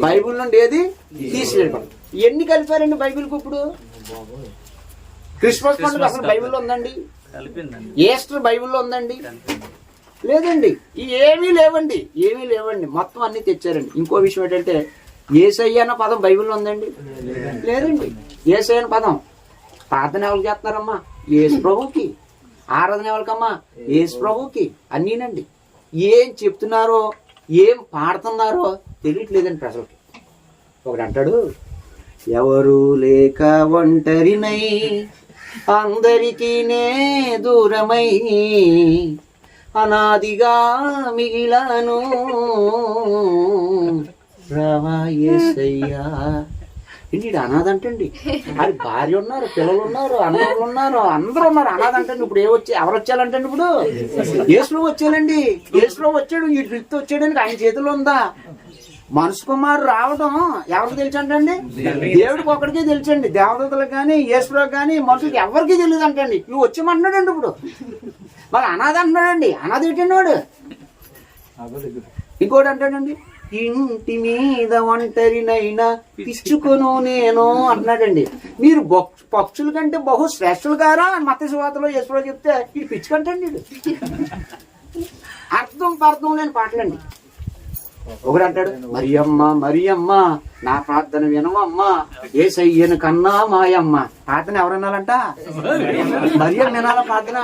బైబుల్ నుండి ఏది తీసివేయకూడదు. ఎన్ని కలిపారండి బైబిల్కి? ఇప్పుడు క్రిస్మస్ పండుగ అసలు బైబిల్లో ఉందండి? ఈస్టర్ బైబిల్లో ఉందండి? లేదండి. ఏమీ లేవండి, ఏమీ లేవండి. మొత్తం అన్ని తెచ్చారండి. ఇంకో విషయం ఏంటంటే యేసయ్య అన్న పదం బైబిల్లో ఉందండి? లేదండి. యేసయ్య అన్న పదం ప్రార్థన ఎవరికి చేస్తున్నారమ్మా? యేసు ప్రభుకి. ఆరాధన ఎవరికమ్మా? యేసు ప్రభుకి. అన్నీనండి. ఏం చెప్తున్నారో ఏం పాడుతున్నారో తెలియట్లేదండి ప్రజలకి. ఒకడు అంటాడు, ఎవరు లేక ఒంటరినై అందరికీ నే దూరమై అనాదిగా మిగిలాను రావా యేసయ్యా. ఏంటి అనాథ అంటండి? అది భార్య ఉన్నారు, పిల్లలు ఉన్నారు, అన్నలు ఉన్నారు, అందరూ ఉన్నారు. అనాథ అంటండి. ఇప్పుడు ఎవరు వచ్చారంటండి? ఇప్పుడు యేసులో వచ్చారండి. యేసులో వచ్చాడు, ఈ రిక్తి వచ్చాడని ఆయన చేతిలో ఉందా? మనసు కుమారుడు రావడం ఎవరికి తెలుసు అంటండి? దేవుడికి ఒక్కడికే తెలుసండి. దేవదూతలకు కానీ యేసులోకి కానీ మనుషులకి ఎవరికి తెలియదు అంటండి. నువ్వు వచ్చామంటున్నాడండి. ఇప్పుడు మరి అనాథ అంటున్నాడండి. అనాథ ఏంటండి వాడు? ఇంకోటి అంటాడండి, ఇంటి మీద ఒంటరినైనా పిచ్చుకొను నేను అంటున్నాడండి. మీరు పక్షుల కంటే బహు శ్రేష్ఠులు గారా మత్తయి సువార్తలో యేసులో చెప్తే ఇది పిచ్చుకంటండి. ఇది అర్థం పర్థం లేని పాటలండి. ఒకడు అంటాడు, మరియమ్మ మరియమ్మ నా ప్రార్థన వినవమ్మా, యేసయ్యను కన్నా మాయమ్మ. ప్రార్థన ఎవరు వినాలంట? మరియమ్మ వినాల ప్రార్థన.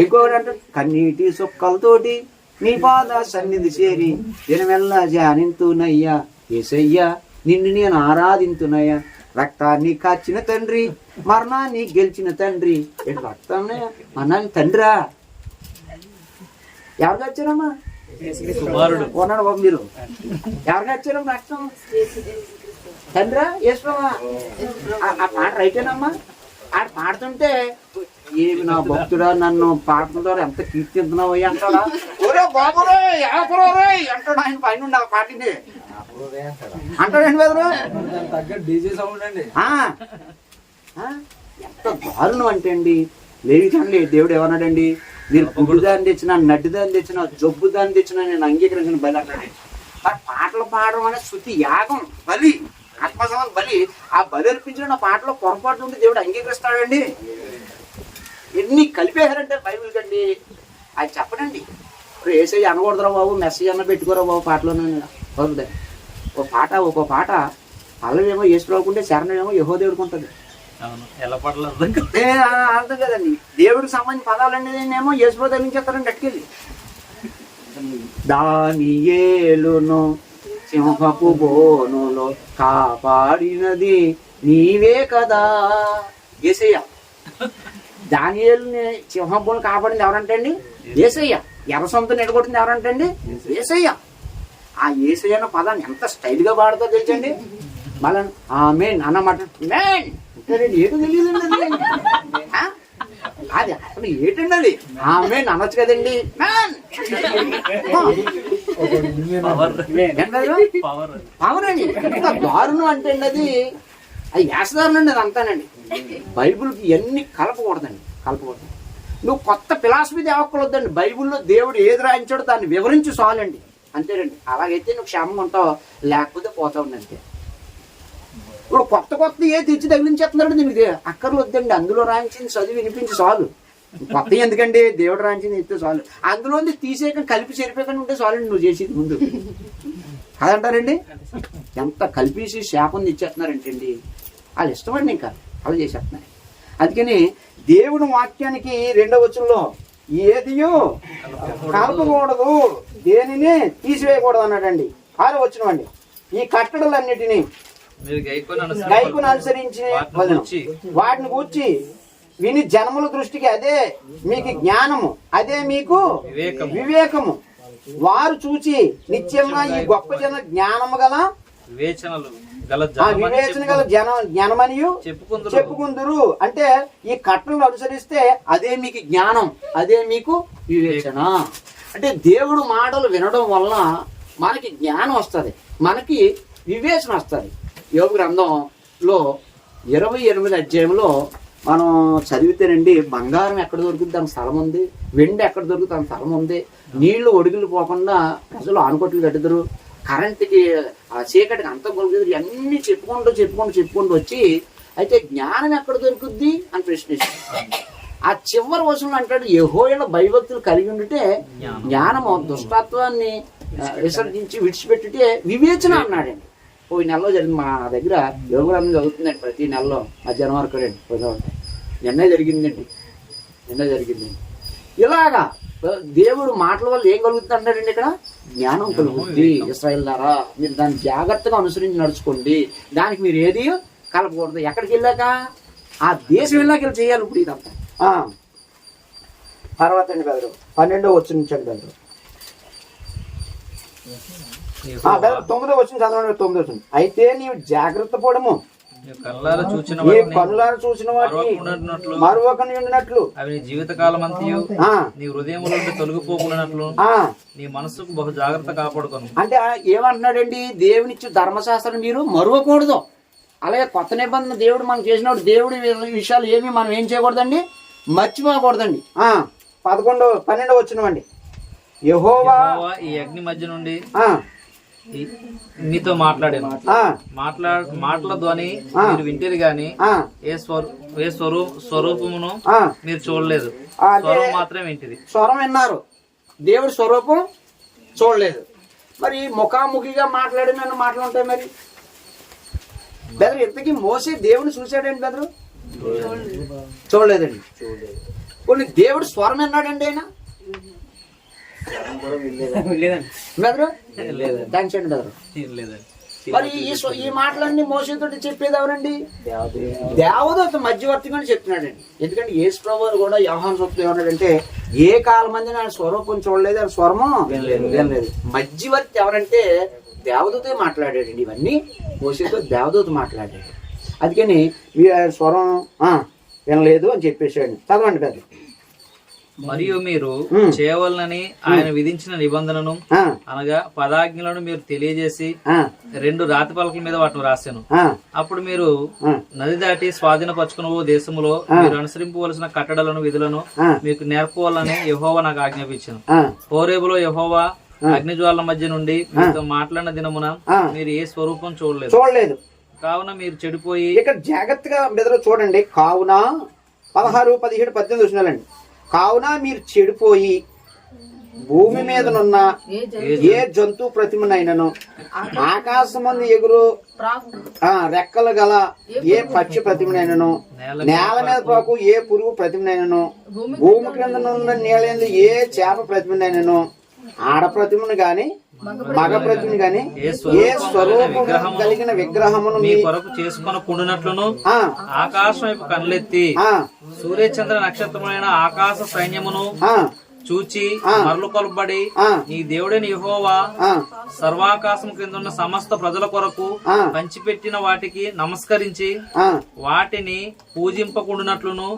ఇంకొకటి అంటాడు, కన్నీటి సుక్కలతోటి నీ పాద సన్నిధి చేరి దినమెల్లా ధ్యానింతునయ్యా యేసయ్యా, నిన్ను నేను ఆరాధింతునయ్యా. రక్తాన్ని కాచిన తండ్రి, మరణాన్ని గెలిచిన తండ్రి. రక్తాన్ని మరణాన్ని తండ్రా ఎవరికి వచ్చారమ్మా? కొన్నాడు బాబు మీరు. ఎవరికి వచ్చారమ్మా రక్తం? తండ్రా యేసువా? ఆ పాట రైటేనమ్మా. ఆడ పాడుతుంటే ఏమి నా భక్తుడా నన్ను పాడుతుంటారు ఎంత కీర్తిస్తున్నావు అంటాడా? ఒరే బాబురే యాపరే అంటాడు ఆయన పైన ఆ పాటిని అంటాడండి బెదరు. ఎంత దారుణం అంటే అండి. లేవికండి దేవుడు ఏమన్నాడండి? మీరు గుడ్డుదాన్ని తెచ్చినా, నడ్డిదాన్ని తెచ్చినా, జబ్బుదాన్ని తెచ్చినా నేను అంగీకరించిన బలి అన్నాడు. మరి పాటలు పాడడం అనే శృతి యాగం, బలి, ఆత్మసమం బలి. ఆ బలి అర్పించిన నా పాటలో పొరపాటు ఉంటే దేవుడు అంగీకరిస్తాడండి? ఎన్ని కలిపేశారంటే బైబిల్ కండి. అది చెప్పడండి. ఇప్పుడు యేసయ్య అనకూడదురా బాబు, మెసేజ్ అన్న పెట్టుకోరా బాబు పాటలోనే వదులుతాయి. ఒక్కో పాట పల్లవేమో యేసు రాకుంటే శరణమేమో యెహోవాదేవుడికి ఉంటుంది. అర్థం కదండి. దేవుడికి సంబంధించిన పదాలన్నీ ఏమో యేసులో ధరించేస్తారండి అట్టుకెళ్ళి. దానియేలును సింహపు బోనులో కాపాడినది నీవే కదా యేసయ్య. దానియేలుని సింహపు బోను కాపాడింది ఎవరంటే అండి? యేసయ్య. ఎర్ర సొంతం నిలగొట్టింది ఎవరంటే అండి? యేసయ్య. ఆ యేసయ్య అన్న పదాన్ని ఎంత స్టైల్ గా పాడుతో తెలుసండి. మళ్ళీ ఆమేన్ అన్నమాట. మేన్ ఏటో తెలియదండి అది. అసలు ఏంటండి అది? ఆమేన్ అనొచ్చు కదండి. పవర్ అండి. ఎంత దారుణం అంటే అండి అది. అది వేసదారులు అండి. అది అంతానండి. బైబిల్కి ఎన్ని కలపకూడదండి, కలపకూడదు. నువ్వు కొత్త ఫిలాసఫీ తేవకూడదండి. బైబిల్లో దేవుడు ఏది రాయించాడో దాన్ని వివరించి చాలండి, అంతేనండి. అలాగైతే నువ్వు క్షేమంగా ఉంటావు, లేకపోతే పోతావు అంతే. ఇప్పుడు కొత్త ఏ తెచ్చి తగిలించేస్తున్నాడు దీనికి అక్కర్లొద్దండి. అందులో రాయించింది చదివి వినిపించి చాలు. కొత్త ఎందుకండి? దేవుడు రాయించింది ఇస్తే చాలు. అందులో తీసేయక కలిపి చెరిపోకుండా ఉంటే చాలండి నువ్వు చేసేది ముందు. అదంటారండి. ఎంత కలిపేసి శాపం తెచ్చేస్తున్నారంటే అండి వాళ్ళు ఇష్టమండి. ఇంకా అలా చేసేస్తున్నారు. అందుకని దేవుని వాక్యానికి 2వ వచనంలో ఏదియో కలపకూడదు, దేనిని తీసివేయకూడదు అన్నాడండి. 6వ వచనం అండి, ఈ కట్టడలన్నిటినీ గైకును అనుసరించి వాటిని కూర్చి విని జనముల దృష్టికి అదే మీకు జ్ఞానము, అదే మీకు వివేకము. వారు చూచి నిత్యంగా ఈ గొప్ప జన జ్ఞానము గల వివేచన గల జ్ఞానమనియు చెప్పుకుందురు. అంటే ఈ కట్టలను అనుసరిస్తే అదే మీకు జ్ఞానం, అదే మీకు వివేచన. అంటే దేవుడు మాటలు వినడం వల్ల మనకి జ్ఞానం వస్తుంది, మనకి వివేచన వస్తుంది. యోబు గ్రంథంలో 28 అధ్యాయంలో మనం చదివితేనండి, బంగారం ఎక్కడ దొరుకుతుంది దానికి స్థలం ఉంది, వెండి ఎక్కడ దొరుకుతుంది దానికి స్థలం ఉంది, నీళ్లు ఒడిగిలు పోకుండా ప్రజలు ఆనుకట్లు కట్టుదురు, కరెంటుకి చీకటికి అంతం కొలుగుతారు, ఇవన్నీ చెప్పుకుంటూ వచ్చి అయితే జ్ఞానం ఎక్కడ దొరుకుద్ది అని ప్రశ్నిస్తారు. ఆ చివరి వచనంలో అంటాడు, యెహోవాలో భయభక్తులు కలిగి ఉంటే జ్ఞానము దుష్టత్వాన్ని విసర్జించి విడిచిపెట్టితే వివేచన అన్నాడండి. ఈ నెలలో జరిగింది మా దగ్గర యోగగ్రంథం చదువుతుందండి ప్రతి నెలలో మధ్యాహ్నం వరకు రండి చదవండి. నిన్న జరిగిందండి. ఇలాగా దేవుడు మాటల వల్ల ఏం కలుగుతుంది అంటాడండి, ఇక్కడ జ్ఞానం కలుగుతుంది. ఇశ్రాయేలు ద్వారా మీరు దాన్ని జాగ్రత్తగా అనుసరించి నడుచుకోండి, దానికి మీరు ఏది కలపకూడదు. ఎక్కడికి వెళ్ళాక ఆ దేశం వెళ్ళాక వెళ్ళి చేయాలి. ఇప్పుడు ఇదంతా తర్వాత అండి బెదరు 12వ వచనం నుంచి అండి బెదరు 9వ వచనం చదవండి. 9వ వచనం, అయితే నీవు జాగ్రత్త పడము, కళ్ళారా చూచిన వాటిని మరొకని ఉండినట్లు, అవి నీ జీవితకాలం అంతయు నీ హృదయంలో తొలగిపోకున్నట్లు నీ మనసుకు బహు జాగ్రత్త కాపాడుకోను. అంటే ఏమంటున్నాడండి, దేవునిచ్చి ధర్మశాస్త్రం మీరు మరువకూడదు. అలాగే కొత్త నిబంధన దేవుడు మనం చేసినప్పుడు దేవుడి విషయాలు ఏమి మనం ఏం చేయకూడదండి, మర్చిపోకూడదండి. 12వ వచనమండి, యెహోవా ఈ అగ్ని మధ్య నుండి మీతో మాట్లాడాను, మాటల ధ్వని మీరు వింటేది గాని ఏ స్వరూపమును మీరు చూడలేదు, స్వరం మాత్రం వింటిది. స్వరం విన్నారు, దేవుడి స్వరూపం చూడలేదు. మరి ముఖాముఖిగా మాట్లాడిన మాటలు ఉంటాయి. మరి బెదరు ఇంతకీ మోసే దేవుని చూశాడండి బెదరు? చూడలేదండి. కొన్ని దేవుడు స్వరం విన్నాడండి ఆయన బెదరు? థ్యాంక్స్ అండి బెదరు. మరి ఈ మాటలన్నీ మోసేతో చెప్పేది ఎవరండి? దేవదూత మధ్యవర్తిగా చెప్తున్నాడండి. ఎందుకంటే యేసు ప్రభువు కూడా యోహాను సువార్తలో ఏమన్నాడంటే, ఏ కాలం మంది ఆయన స్వరూపం చూడలేదు, ఆయన స్వరము వినలేదు. మధ్యవర్తి ఎవరంటే దేవదూతే మాట్లాడాడండి. ఇవన్నీ మోసేతో దేవదూత మాట్లాడాడు. అందుకని స్వరం వినలేదు అని చెప్పేసాడు. చదవండి పెద్ద. మరియు మీరు చేయవలనని ఆయన విధించిన నిబంధనను అనగా పదాజ్ఞలను మీరు తెలియజేసి 2 రాతి పలకల మీద వాటిని రాశాను. అప్పుడు మీరు నది దాటి స్వాధీనపరచుకున్న దేశములో మీరు అనుసరింపవలసిన కట్టడలను విధులను మీకు నేర్పవాలని యెహోవా నాకు ఆజ్ఞాపించాను. హోరేబులో యెహోవా అగ్నిజ్వాల మధ్య నుండి మీతో మాట్లాడిన దినమున మీరు ఏ స్వరూపం చూడలేదు. కావున మీరు చెడిపోయి, ఇక్కడ జాగ్రత్తగా బెదరు చూడండి. కావున 16, 17, 18 చూసినాలండి. కావున మీరు చెడిపోయి భూమి మీదనున్న ఏ జంతు ప్రతిమనైనను, ఆకాశమందు ఎగురు రెక్కలు గల ఏ పక్షి ప్రతిమనైనను, నేల మీద పోకు ఏ పురుగు ప్రతిమనైనను, భూమి క్రిందనున్న నీళ్ళ ఏ చేప ప్రతిమనైనను, ఆడ ప్రతిమను గాని మగ ప్రతిమను గాని ఏ స్వరూపం కలిగిన విగ్రహమును మీ కొరకు చేసుకొని కూడినట్లును ఆకాశం వైపు కళ్ళెత్తి సూర్యచంద్ర నక్షత్రములైన ఆకాశ సైన్యమును చూచి మరలు కొలబడి నీ దేవుడైన యెహోవా సర్వాకాశం కింద ఉన్న సమస్త ప్రజల కొరకు పంచిపెట్టిన వాటికి నమస్కరించి వాటిని పూజింపకుండునట్లును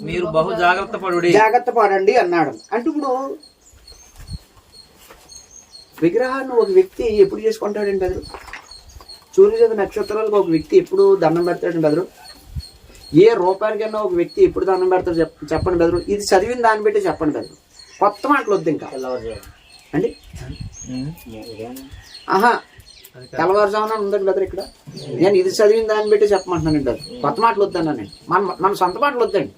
మీరు బహు జాగ్రత్త పడండి అన్నాడు. అంటే ఇప్పుడు విగ్రహాన్ని ఒక వ్యక్తి ఎప్పుడు చేసుకుంటాడండి బెదరు? సూర్యచంద్ర నక్షత్రాలకు ఒక వ్యక్తి ఎప్పుడు దండం పెడతాడండి బెదరు? ఏ రూపాయలకైనా ఒక వ్యక్తి ఎప్పుడు దండం పెడతాడు చెప్పండి బెదరు? ఇది చదివిన దాన్ని బట్టి చెప్పండి బెదరు. కొత్త మాటలు వద్దు ఇంకా అండి. తెల్లవారుజామున ఉందండి బెదరు. ఇక్కడ నేను ఇది చదివిన దాన్ని బట్టి చెప్పమంటున్నానండి బెదరు. కొత్త మాటలు వద్దన్నానండి. మన సొంత మాటలు వద్దండి.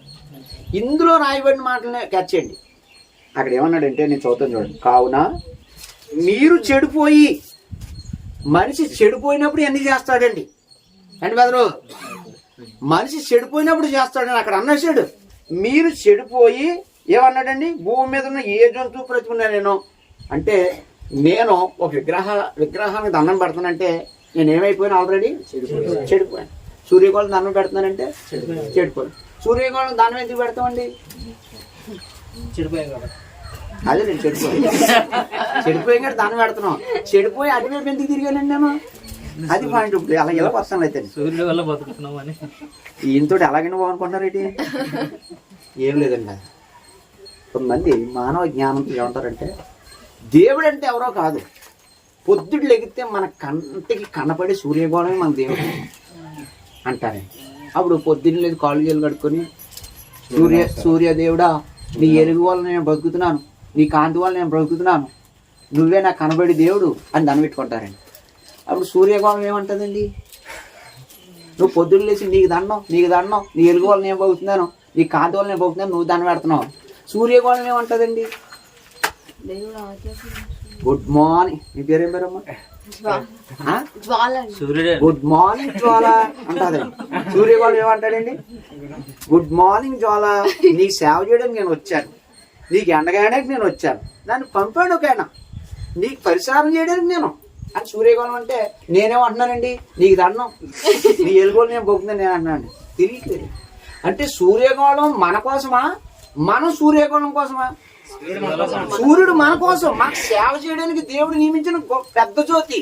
ఇందులో రాయబడిన మాటలనే క్యాచ్ చేయండి. అక్కడ ఏమన్నాడంటే, నేను చదువుతాను చూడండి. కావున మీరు చెడిపోయి, మనిషి చెడిపోయినప్పుడు ఎన్ని చేస్తాడండి అండి బెదరు? మనిషి చెడిపోయినప్పుడు చేస్తాడని అక్కడ అన్నాడు. మీరు చెడిపోయి ఏమన్నాడండి? భూమి మీద ఉన్న ఏ జంతువు ప్రతిమను నేను అంటే, నేను ఒక విగ్రహానికి దండం పెడతానంటే నేను ఏమైపోయాను? ఆల్రెడీ చెడిపోయాను. సూర్యకోళం దండం పెడతానంటే చెడిపోయాను. సూర్యకోళం దండం ఎందుకు పెడతామండి? చెడిపోయాను కదా. అదే నేను చెడిపోయి కానీ దాన్ని పెడుతున్నాం. చెడిపోయి అటువైపు ఎందుకు తిరిగానండి నేను? అది పాయింట్. ఇప్పుడు అలా ఎలా వస్తాను అయితే సూర్యుడి వల్ల బతుకుతున్నామని ఈయనతో ఎలాగైనా బాగునుకుంటున్నారు ఏంటి? ఏం లేదండి. కొంతమంది మానవ జ్ఞానంతో ఏమంటారంటే, దేవుడు అంటే ఎవరో కాదు, పొద్దుడు లెగితే మన కంటికి కనపడే సూర్యగోళమే మన దేవుడు అంటారండి. అప్పుడు పొద్దున్న లేదు కాళ్ళు చేలు కడుక్కొని సూర్యదేవుడా నీ ఎలుగు వల్ల నేను బ్రతుకుతున్నాను, నీ కాంతి వల్ల నేను బ్రతుకుతున్నాను, నువ్వే నాకు కనబడి దేవుడు అని దండం పెట్టుకుంటారండి. అప్పుడు సూర్యగోళం ఏమంటుందండి, నువ్వు పొద్దున్న లేచి నీకు దండం నీ ఎలుగు వల్ల నేను బతుకుతున్నాను, నీ కాంతి వల్ల నేను బతుకుతున్నాను, నువ్వు దండం పెడుతున్నావు. సూర్యగోళం ఏమంటుందండి, గుడ్ మార్నింగ్, నీ పేరేం పేరమ్మా, గుడ్ మార్నింగ్ జ్వాల అంటది. సూర్యగోళం ఏమంటాడండి, గుడ్ మార్నింగ్ జ్వాల, నీకు సేవ చేయడానికి నేను వచ్చాను, నీకు ఎండగాయడానికి నేను వచ్చాను, దాన్ని పంపాడు ఒకైనా నీకు పరిసారం చేయడానికి నేను అని సూర్యగోళం అంటే నేనేమంటున్నానండి, నీకు దండం నీ ఎలుగోలు నేను బొగ్గుందని నేను అంటున్నాను. తెలియట్లేదు అంటే సూర్యగోళం మన కోసమా, మనం సూర్యగోళం కోసమా? సూర్యుడు మన కోసం, మనకు సేవ చేయడానికి దేవుడు నియమించిన పెద్ద జ్యోతి.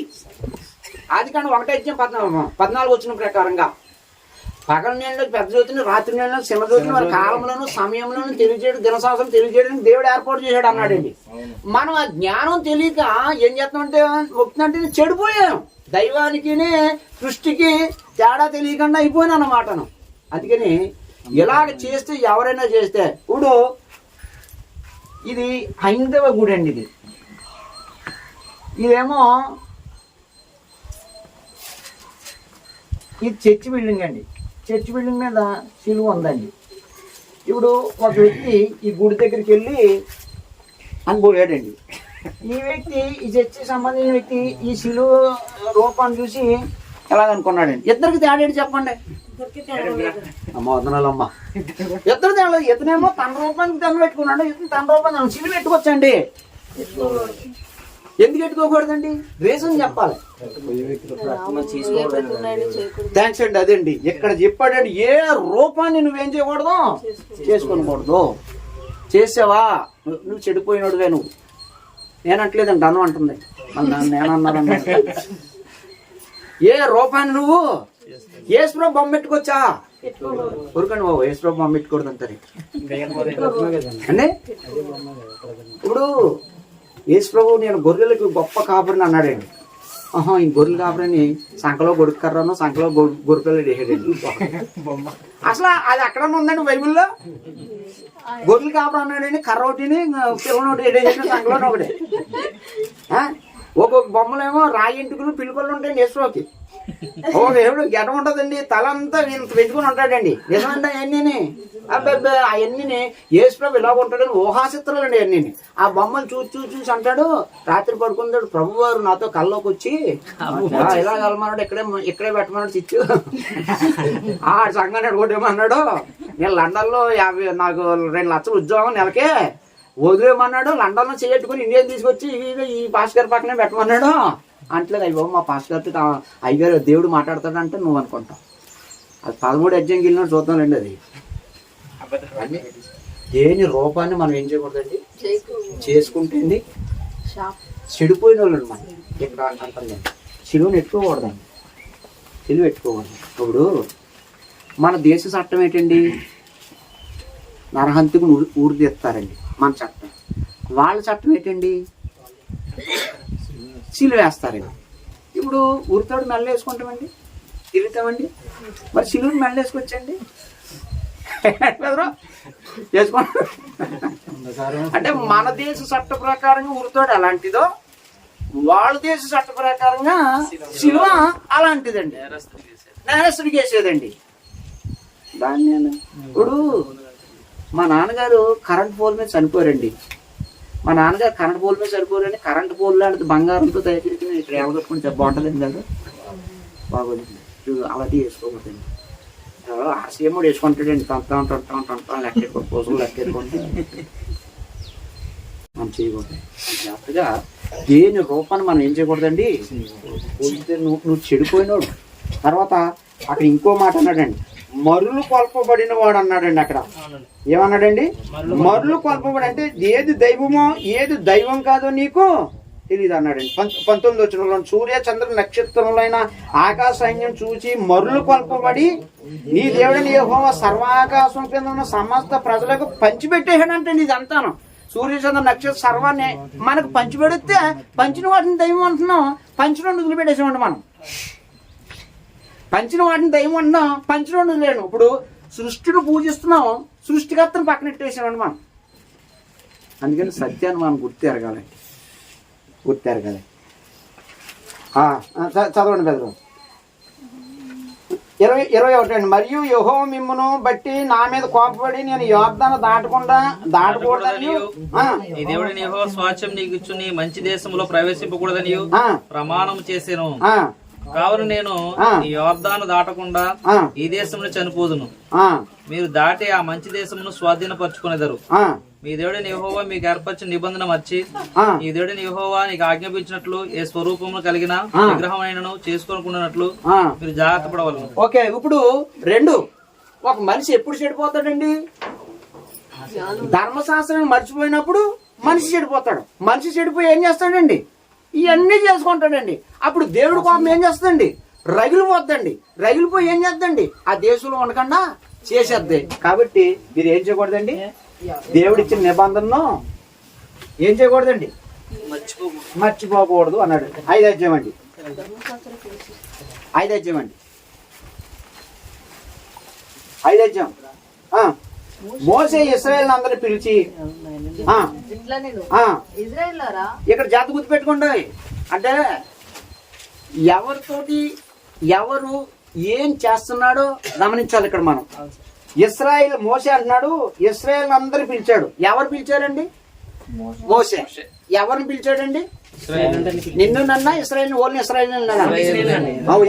అది కానీ 1:14 వచ్చిన ప్రకారంగా పగల నీళ్ళ పెద్ద జ్యోతిని, రాత్రి నీళ్ళ చిన్న జ్యోతిని వారి కాలంలోనూ సమయంలోనూ తెలియజేయడం, దినశాస్త్రం తెలియజేయడానికి దేవుడు ఏర్పాటు చేశాడు అన్నాడండి. మనం ఆ జ్ఞానం తెలియక ఏం చేస్తామంటే మొక్కుతుంటే చెడిపోయాం, దైవానికి సృష్టికి తేడా తెలియకుండా అయిపోయాను అన్నమాటను. అందుకని ఇలాగ చేస్తే ఎవరైనా చేస్తే, ఇప్పుడు ఇది హైందవ గుడి అండి, ఇదేమో ఇది చర్చి బిల్డింగ్ అండి. చర్చి బిల్డింగ్ మీద సిలువ ఉందండి. ఇప్పుడు ఒక వ్యక్తి ఈ గుడి దగ్గరికి వెళ్ళి అని పోయాడండి. ఈ వ్యక్తి, ఈ చర్చికి సంబంధించిన వ్యక్తి ఈ సిలువ రూపాన్ని చూసి ఎలాగనుకున్నాడండి. ఇద్దరికి తేడా చెప్పండి. అమ్మ వదనాలమ్మ, ఇద్దరు తేడా. ఇతనేమో తన రూపానికి దండ పెట్టుకున్నాడు, ఇతను తన రూపాన్ని సిలువ పెట్టుకోవచ్చండి. ఎందుకు పెట్టుకోకూడదండి? రీజన్ చెప్పాలి. థ్యాంక్స్ అండి. అదండి ఇక్కడ చెప్పాడండి, ఏ రూపాన్ని నువ్వేం చేయకూడదు, చేసుకోకూడదు. చేసావా నువ్వు చెడిపోయినోడుగా, నువ్వు నేనట్లేదండి అను అంటుంది. మళ్ళీ నేనన్నాను, ఏ రూపాన్ని నువ్వు యేసుప్రభు బొమ్మ పెట్టుకోవచ్చా? ఊరుకండి బాబు, యేసుప్రభు బొమ్మ పెట్టుకూడదు అంటారు అండి. ఇప్పుడు యేసుప్రభు నేను గొర్రెలకు గొప్ప కాపురిని అన్నాడండి. ఈ గొర్రెలు కాపురని సంఖలో గొడుక్కర్రాను, సంఖలో గొర్రెలు వేసాడండి. అసలు అది అక్కడ ఉందండి బైబిల్లో. గొర్రెలు కాపురం అన్నాడండి, కర్ర ఒకటిని పిల్లలు ఒకటి వేసేసిన సంఖలో ఒకటి. ఒక్కొక్క బొమ్మలేమో రాయి ఇంటికి పిలుకలు ఉంటాయండి యేసుప్రభుకి. ఒక దేవుడు గెట ఉంటుందండి, తల అంతా పెంచుకుని ఉంటాడండి. నిజమంటే అవన్నీ అబ్బాయి అవన్నీ యేసుప్రభు ఇలాగ ఉంటాడని ఊహాచిత్రాలు అండి అవన్నీ. ఆ బొమ్మలు చూసి అంటాడు, రాత్రి పడుకుంటాడు, ప్రభు వారు నాతో కల్లోకి వచ్చి ఇలా కలమన్నాడు, ఇక్కడే పెట్టమన్నాడు చిచ్చు. ఆ సంఘాన్ని కొట్టేమన్నాడు, నేను లండన్లో నాకు 2 లక్షలు ఉద్యోగం నెలకే వదిలేమన్నాడు, లండన్లో చేయట్టుకుని ఇండియా తీసుకొచ్చి ఈ భాస్కర్ పక్కనే పెట్టమన్నాడు. అంటలేదు అయ్యో మా భాస్కర్తో అయ్యారు దేవుడు మాట్లాడతాడంటే నువ్వు అనుకుంటావు. అది 13 అధ్యాయం వెళ్ళినట్టు చూద్దాంలేండి. అది దేని రూపాన్ని మనం ఏం చేయకూడదండి, చేసుకుంటే చెడిపోయిన వాళ్ళు మనం ఇక్కడ అంటారు. సిలువను ఎట్టుకోకూడదండి, సిలువ ఎట్టుకోకూడదు. ఇప్పుడు మన దేశ చట్టం ఏంటండి, నరహంతకుని ఊరు తీస్తారండి మన చట్టం. వాళ్ళ చట్టం ఏంటండి, సిలువ వేస్తారండి. ఇప్పుడు ఉరితోడు మెల్ల వేసుకుంటామండి, తిరుగుతామండి. మరి సిలువని మెల్ల వేసుకొచ్చండి వేసుకుంటాం. అంటే మన దేశ చట్ట ప్రకారంగా ఉరితోడు అలాంటిదో, వాళ్ళ దేశ చట్ట ప్రకారంగా సిలువ అలాంటిదండి, నేరస్తుడికి వేసేదండి. దాన్ని నేను ఇప్పుడు మా నాన్నగారు కరెంట్ పోల్ మీద చనిపోయారండి. మా నాన్నగారు కరెంట్ పోల్ మీద చనిపోయారండి. కరెంట్ పోల్ లాంటిది బంగారంతో తయారు చేసి ఇక్కడ ఎవరుకుంటే బాగుంటుందండి కదా, బాగోదు. అలాంటివి వేసుకోకూడదండి. ఆర్సీఎం వేసుకుంటాడండి, టంటాం లెక్కెట్టుకోండి, పోసులు లెక్కెట్టుకుంటే మనం చేయకూడదు. జాగ్రత్తగా దేని రూపాన్ని మనం ఏం చేయకూడదండి. నువ్వు చెడిపోయినోడు. తర్వాత అక్కడ ఇంకో మాట అన్నాడండి, మరులు కొల్పబడిన వాడు అన్నాడండి. అక్కడ ఏమన్నాడండి, మరులు కొల్పబడి అంటే ఏది దైవమో ఏది దైవం కాదో నీకు తెలియదు అన్నాడండి. 19వ వచనంలో సూర్య చంద్ర నక్షత్రములైన ఆకాశ సైన్యం చూసి మరులు కొల్పబడి నీ దేవుడని యెహోవా సర్వాకాశం కింద ఉన్న సమస్త ప్రజలకు పంచిపెట్టేసాడంటే ఇదంతాను. సూర్యచంద్ర నక్షత్ర సర్వాన్ని మనకు పంచిపెడితే పంచిన వాటిని దైవం అంటున్నాం, పంచిన వదిలిపెట్టేసామండి మనం. పంచిన వాటిని దైవం అంటున్నాం, పంచిన వదిలేను. ఇప్పుడు సృష్టిని పూజిస్తున్నాం, సృష్టికర్తను పక్కన పెట్టేసామండి మనం. అందుకని సత్యాన్ని మనం గుర్తెరగాలండి, గుర్తెరగాలి. చదవండి బెదరు. 21 అండి. మరియు యెహోవా మిమ్మును బట్టి నా మీద కోపపడి నేను యొర్దాను దాటకూడదని నీ దేవుడైన యెహోవా స్వాస్థ్యం నీకు ఇచ్చు నీ మంచి దేశంలో ప్రవేశింపకూడదని ప్రమాణం చేశాను. కావున నేను ఈ యొర్దాను దాటకుండా ఈ దేశంలో చనిపోదును. మీరు దాటి ఆ మంచి దేశమును స్వాధీనపరచుకునేదారు. మీ దేవుడైన యెహోవా మీకు ఏర్పరిచిన నిబంధన మర్చి ఈ దేవుడైన యెహోవా నీకు ఆజ్ఞాపించినట్లు ఏ స్వరూపమును కలిగిన విగ్రహం అయినను చేసుకోనుకున్నట్లు మీరు జాగ్రత్త పడవలను. ఓకే, ఇప్పుడు 2 ఒక మనిషి ఎప్పుడు చెడిపోతాడండి? ధర్మశాస్త్రాన్ని మర్చిపోయినప్పుడు మనిషి చెడిపోతాడు. మనిషి చెడిపోయి ఏం చేస్తాడండి? ఇవన్నీ చేసుకుంటాడండి. అప్పుడు దేవుడి కోపం ఏం చేస్తుందండి? రగిలిపోద్దండి. రగిలిపోయి ఏం చేద్దండి? ఆ దేశంలో ఉండకుండా చేసేద్ది. కాబట్టి మీరు ఏం చేయకూడదండి? దేవుడిచ్చిన నిబంధనను ఏం చేయకూడదండి? మర్చిపోకూడదు అన్నాడు. 5 అధ్యాయం అండి. 5 అధ్యాయం అండి. 5 అధ్యాయం. మోసే ఇశ్రాయేలు అందరిని పిలిచి ఇక్కడ జాతి గుర్తు పెట్టుకోండి. అంటే ఎవరితోటి ఎవరు ఏం చేస్తున్నాడో గమనించాలి. ఇక్కడ మనం ఇశ్రాయేల్ మోసే అంటున్నాడు, ఇశ్రాయేల్ అందరు పిలిచాడు. ఎవరు పిలిచారండి? మోసే. ఎవరిని పిలిచాడండి? నిన్ను నన్న ఇశ్రాయేల్, ఓన్లీ ఇశ్రాయేల్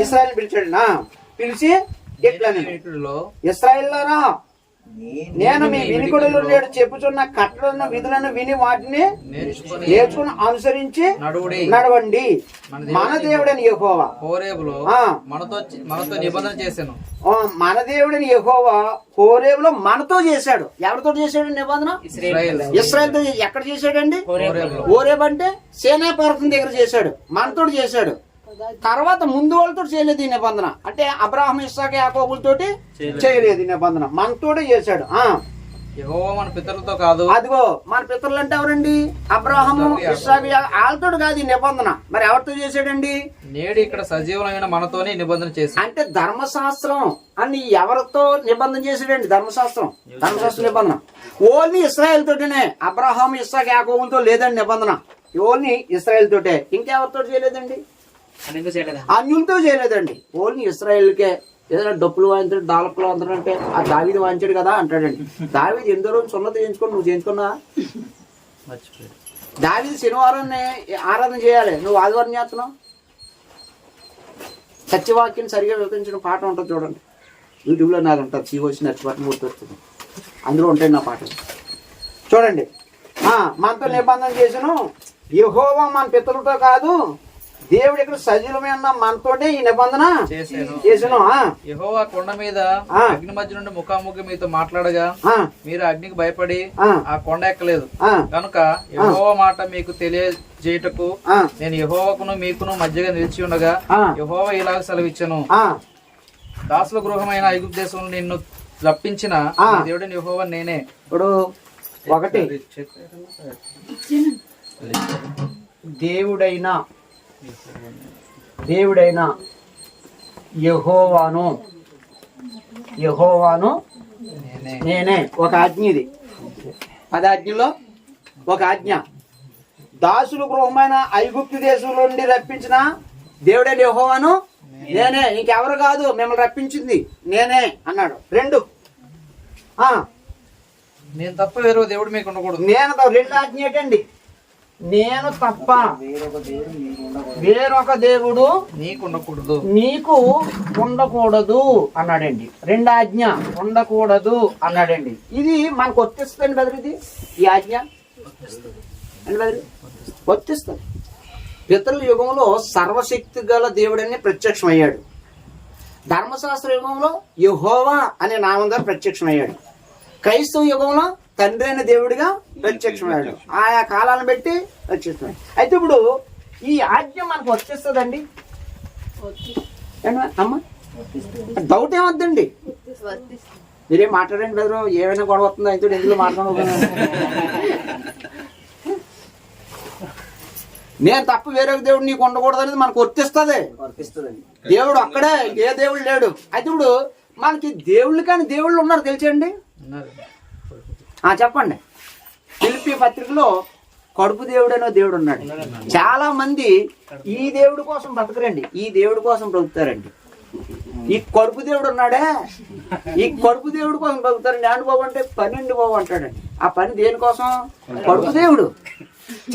ఇశ్రాయేల్ పిలిచాడు. పిలిచి ఇట్లా ఇశ్రాయేల్లారా నేను మీ వినికుడులు నేడు చెప్పుచున్న కట్టలను విధులను విని వాటిని నేర్చుకుని అనుసరించి నడవండి. మన దేవుడని యెహోవా మనతో నిబంధన చేశాను. మన దేవుడని యెహోవా హోరేబులో మనతో చేశాడు. ఎవరితో చేశాడు నిబంధన? ఇశ్రాయేల్తో. ఎక్కడ చేశాడండి? హోరేబ్ అంటే సేనా పర్వతం దగ్గర చేశాడు. మనతో చేశాడు. తర్వాత ముందు వాళ్ళతో చేయలేదు ఈ నిబంధన. అంటే అబ్రాహాము ఇస్సాకు యాకోబులతోటి చేయలేదు ఈ నిబంధన, మనతోటే చేశాడు. యెహోవా మన పితరులతో కాదు. అదిగో మన పితరులు అంటే ఎవరండి? అబ్రాహాము, ఇస్సాకు, వాళ్ళతో కాదు ఈ నిబంధన. మరి ఎవరితో చేశాడండి? నేడు ఇక్కడ సజీవమైన మనతోనే నిబంధన చేశాడు. అంటే ధర్మశాస్త్రం అని ఎవరితో నిబంధన చేశాడండి? ధర్మశాస్త్రం నిబంధన ఓన్లీ ఇశ్రాయేల్ తోటనే. అబ్రాహాము, ఇస్సాకు, యాకోబులతో లేదండి నిబంధన. ఓన్లీ ఇశ్రాయేల్ తోటే. ఇంకెవరితో చేయలేదండి? అన్యులతో చేయలేదండి. ఓన్లీ ఇశ్రాయేల్కే. ఏదైనా డప్పులు వాయించాడు, డాలపులు అంటే ఆ దావీదు వాయించాడు కదా అంటాడండి. దావీదు ఎంతో రోజు సున్నత చేయించుకొని నువ్వు చేయించుకున్నా? దావీదు శనివారాన్ని ఆరాధన చేయాలి, నువ్వు ఆదివారం చేస్తున్నావు. సత్యవాక్యం సరిగా వివరించిన పాట ఉంటుంది చూడండి, యూట్యూబ్లో నాది ఉంటుంది. చీవచ్చి నచ్చిపాటు మూర్తి వస్తుంది, అందులో ఉంటాయి నా పాటలు చూడండి. మనతో నిబంధన చేసాను. యెహోవా మన పితరులతో కాదు, దేవుడు ఇక్కడ సజీవమైన మనతోనే ఈ నిబంధన చేసాను. యెహోవా కొండ మీద అగ్ని మధ్య నుండి ముఖాముఖి మీతో మాట్లాడగా మీరు అగ్నికి భయపడి ఆ కొండ ఎక్కలేదు కనుక యెహోవా మాట మీకు తెలియజేయటకు నేను యెహోవాకును మీకును మధ్యగా నిలిచి ఉండగా యెహోవా ఇలాగ సెలవిచ్చాను. దాసుల గృహమైన ఐగుప్తు దేశంలో నిన్ను రప్పించిన దేవుడిని యెహోవా నేనే. ఇప్పుడు ఒకటి, దేవుడైన యెహోవాను నేనే. ఒక ఆజ్ఞ ఇది. 10 ఆజ్ఞలో ఒక ఆజ్ఞ. దాసులు గృహమైన ఐగుప్తు దేశంలో నుండి రప్పించిన దేవుడైన యెహోవాను నేనే, ఇంకెవరు కాదు, మిమ్మల్ని రప్పించింది నేనే అన్నాడు. 2 నేను తప్ప వేరే దేవుడు మీకు ఉండకూడదు. నేను 2 ఆజ్ఞ ఏంటండి? నేను తప్ప వేరొక దేవుడు నీకు ఉండకూడదు అన్నాడండి. 2 ఆజ్ఞ ఉండకూడదు అన్నాడండి. ఇది మనకు వర్తిస్తుంది బెదరు. ఇది ఈ ఆజ్ఞ అండి బెదరు వర్తిస్తుంది. పితరుల యుగంలో సర్వశక్తి గల దేవుడని ప్రత్యక్షమయ్యాడు. ధర్మశాస్త్ర యుగంలో యెహోవా అనే నామం ద్వారా ప్రత్యక్షమయ్యాడు. క్రైస్తవ యుగంలో తండ్రి అయిన దేవుడిగా ప్రత్యక్షమయ్యాడు. ఆయా కాలాలను బట్టి ప్రత్యక్షమయ్యాడు. అయితే ఇప్పుడు ఈ ఆజ్ఞ మనకు వచ్చేస్తుందండి అమ్మ? డౌట్ ఏమొద్దండి, మీరేం మాట్లాడండి బెదరు. ఏమైనా గొడవ వస్తుందో అయితే ఎందులో మాట్లాడదు. నేను తప్ప వేరే దేవుడు నీకు ఉండకూడదు అనేది మనకు వర్తిస్తుంది. వర్తిస్తుందండి. దేవుడు అక్కడే, ఏ దేవుడు లేడు. అయితే ఇప్పుడు మనకి దేవుళ్ళు కాని దేవుళ్ళు ఉన్నారు తెలిసండి. చెప్పండి. ఫిలిప్పీ పత్రికలో కడుపు దేవుడు అనే దేవుడు ఉన్నాడు. చాలా మంది ఈ దేవుడి కోసం బ్రతకరండి, ఈ దేవుడి కోసం బ్రతుకుతారండి. ఈ కడుపు దేవుడు ఉన్నాడే, ఈ కడుపు దేవుడి కోసం బ్రతుకుతారండి. ఏంటి బాబు అంటే పని బాబు అంటాడండి. ఆ పని దేనికోసం? కడుపు దేవుడు.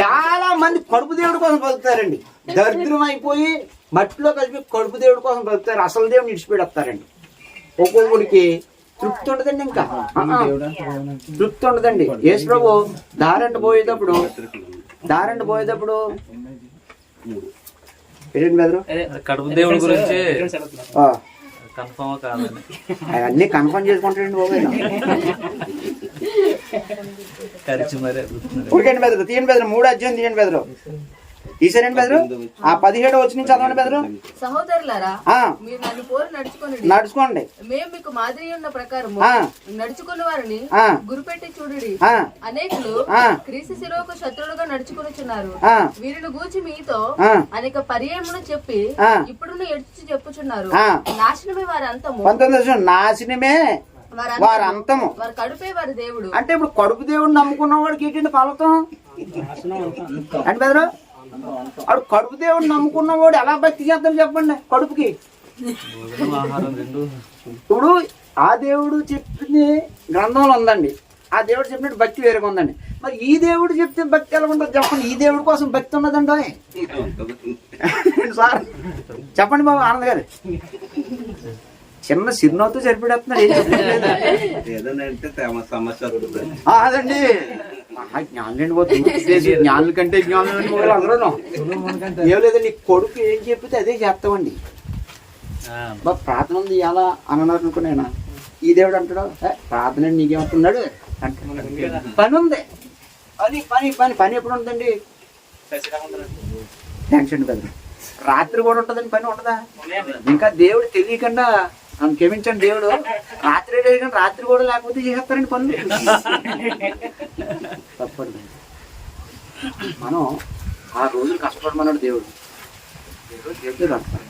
చాలా మంది కడుపు దేవుడి కోసం బ్రతుకుతారండి. దరిద్రం అయిపోయి మట్టిలో కలిపి కడుపు దేవుడి కోసం బ్రతుకుతారు. అసలు దేవుడిని విడిచిపెడతారండి. ఒక్కొక్కడికి తృప్తి ఉండదండి, ఇంకా తృప్తి ఉండదండి. యేసు ప్రభు దారంట పోయేటప్పుడు ఏంటి బెదరు కడుపు దేవుడి గురించి కన్ఫర్మ్ కాదండి, అవన్నీ కన్ఫర్మ్ చేసుకుంటాడండి బాబు. ఖర్చు మరి ఊరికండి బెదరు, తీయండి బెదరు, 3 అధ్యాయం తీయండి బెదరు. తీసారండి బెదరు. 17 వచ్చి నుంచి చదవండి బెదరు. సహోదరులారా, మీరు నన్ను పోరు నడుచుకోండి. మేము మీకు మాదిరి ఉన్న ప్రకారము నడుచుకున్న వారిని గురిపెట్టి చూడుడి. అనేకులు క్రీస్తు శిలువకు శత్రువులుగా నడుచుకొనుచున్నారు. వీరిని గూర్చి మీతో అనేక పర్యాయములు చెప్పి ఇప్పుడు ఎడ్చి చెప్పుచున్నారు. నాశనమే వారి అంతము. నాశనమే వారి అంతము. వారి కడుపే వారి దేవుడు. అంటే ఇప్పుడు కడుపు దేవుడు నమ్ముకున్న వాడికి ఏంటంటే ఫలితం అంటే బెదరు. వాడు కడుపు దేవుడు నమ్ముకున్న వాడు ఎలా భక్తి చేద్దాం చెప్పండి కడుపుకి. ఇప్పుడు ఆ దేవుడు చెప్పింది గ్రంథంలో ఉందండి, ఆ దేవుడు చెప్పినట్టు భక్తి వేరేగా ఉందండి. మరి ఈ దేవుడు చెప్తే భక్తి ఎలా ఉంటుంది చెప్పండి. ఈ దేవుడి కోసం భక్తి ఉన్నదండి సార్ చెప్పండి బాబు ఆనంద్ గారు. చిన్న చిరునవ్వుతో సరిపడేస్తున్నాడు. అదండి జ్ఞానులండి పోతుంది. జ్ఞానుల కంటే జ్ఞానులు అందరూ ఏం లేదండి. కొడుకు ఏం చెప్పితే అదే చేస్తామండి. బా ప్రార్థన ఉంది ఎలా అన్నారు అనుకున్నాను. ఈ దేవుడు అంటాడు ప్రార్థన నీకేమవుతున్నాడు అంటే పని ఉంది. అది పని పని పని ఎప్పుడు ఉంటుందండి? థ్యాంక్స్ అండి కదా. రాత్రి కూడా ఉంటుందండి, పని ఉంటుందా? ఇంకా దేవుడు తెలియకుండా నన్ను క్షమించండి. దేవుడు రాత్రి కానీ రాత్రి కూడా లేకపోతే చేస్తారండి పనులు. తప్పండి. మనం ఆ రోజు కష్టపడమన్నాడు దేవుడు. దేవుడు కడతాడు.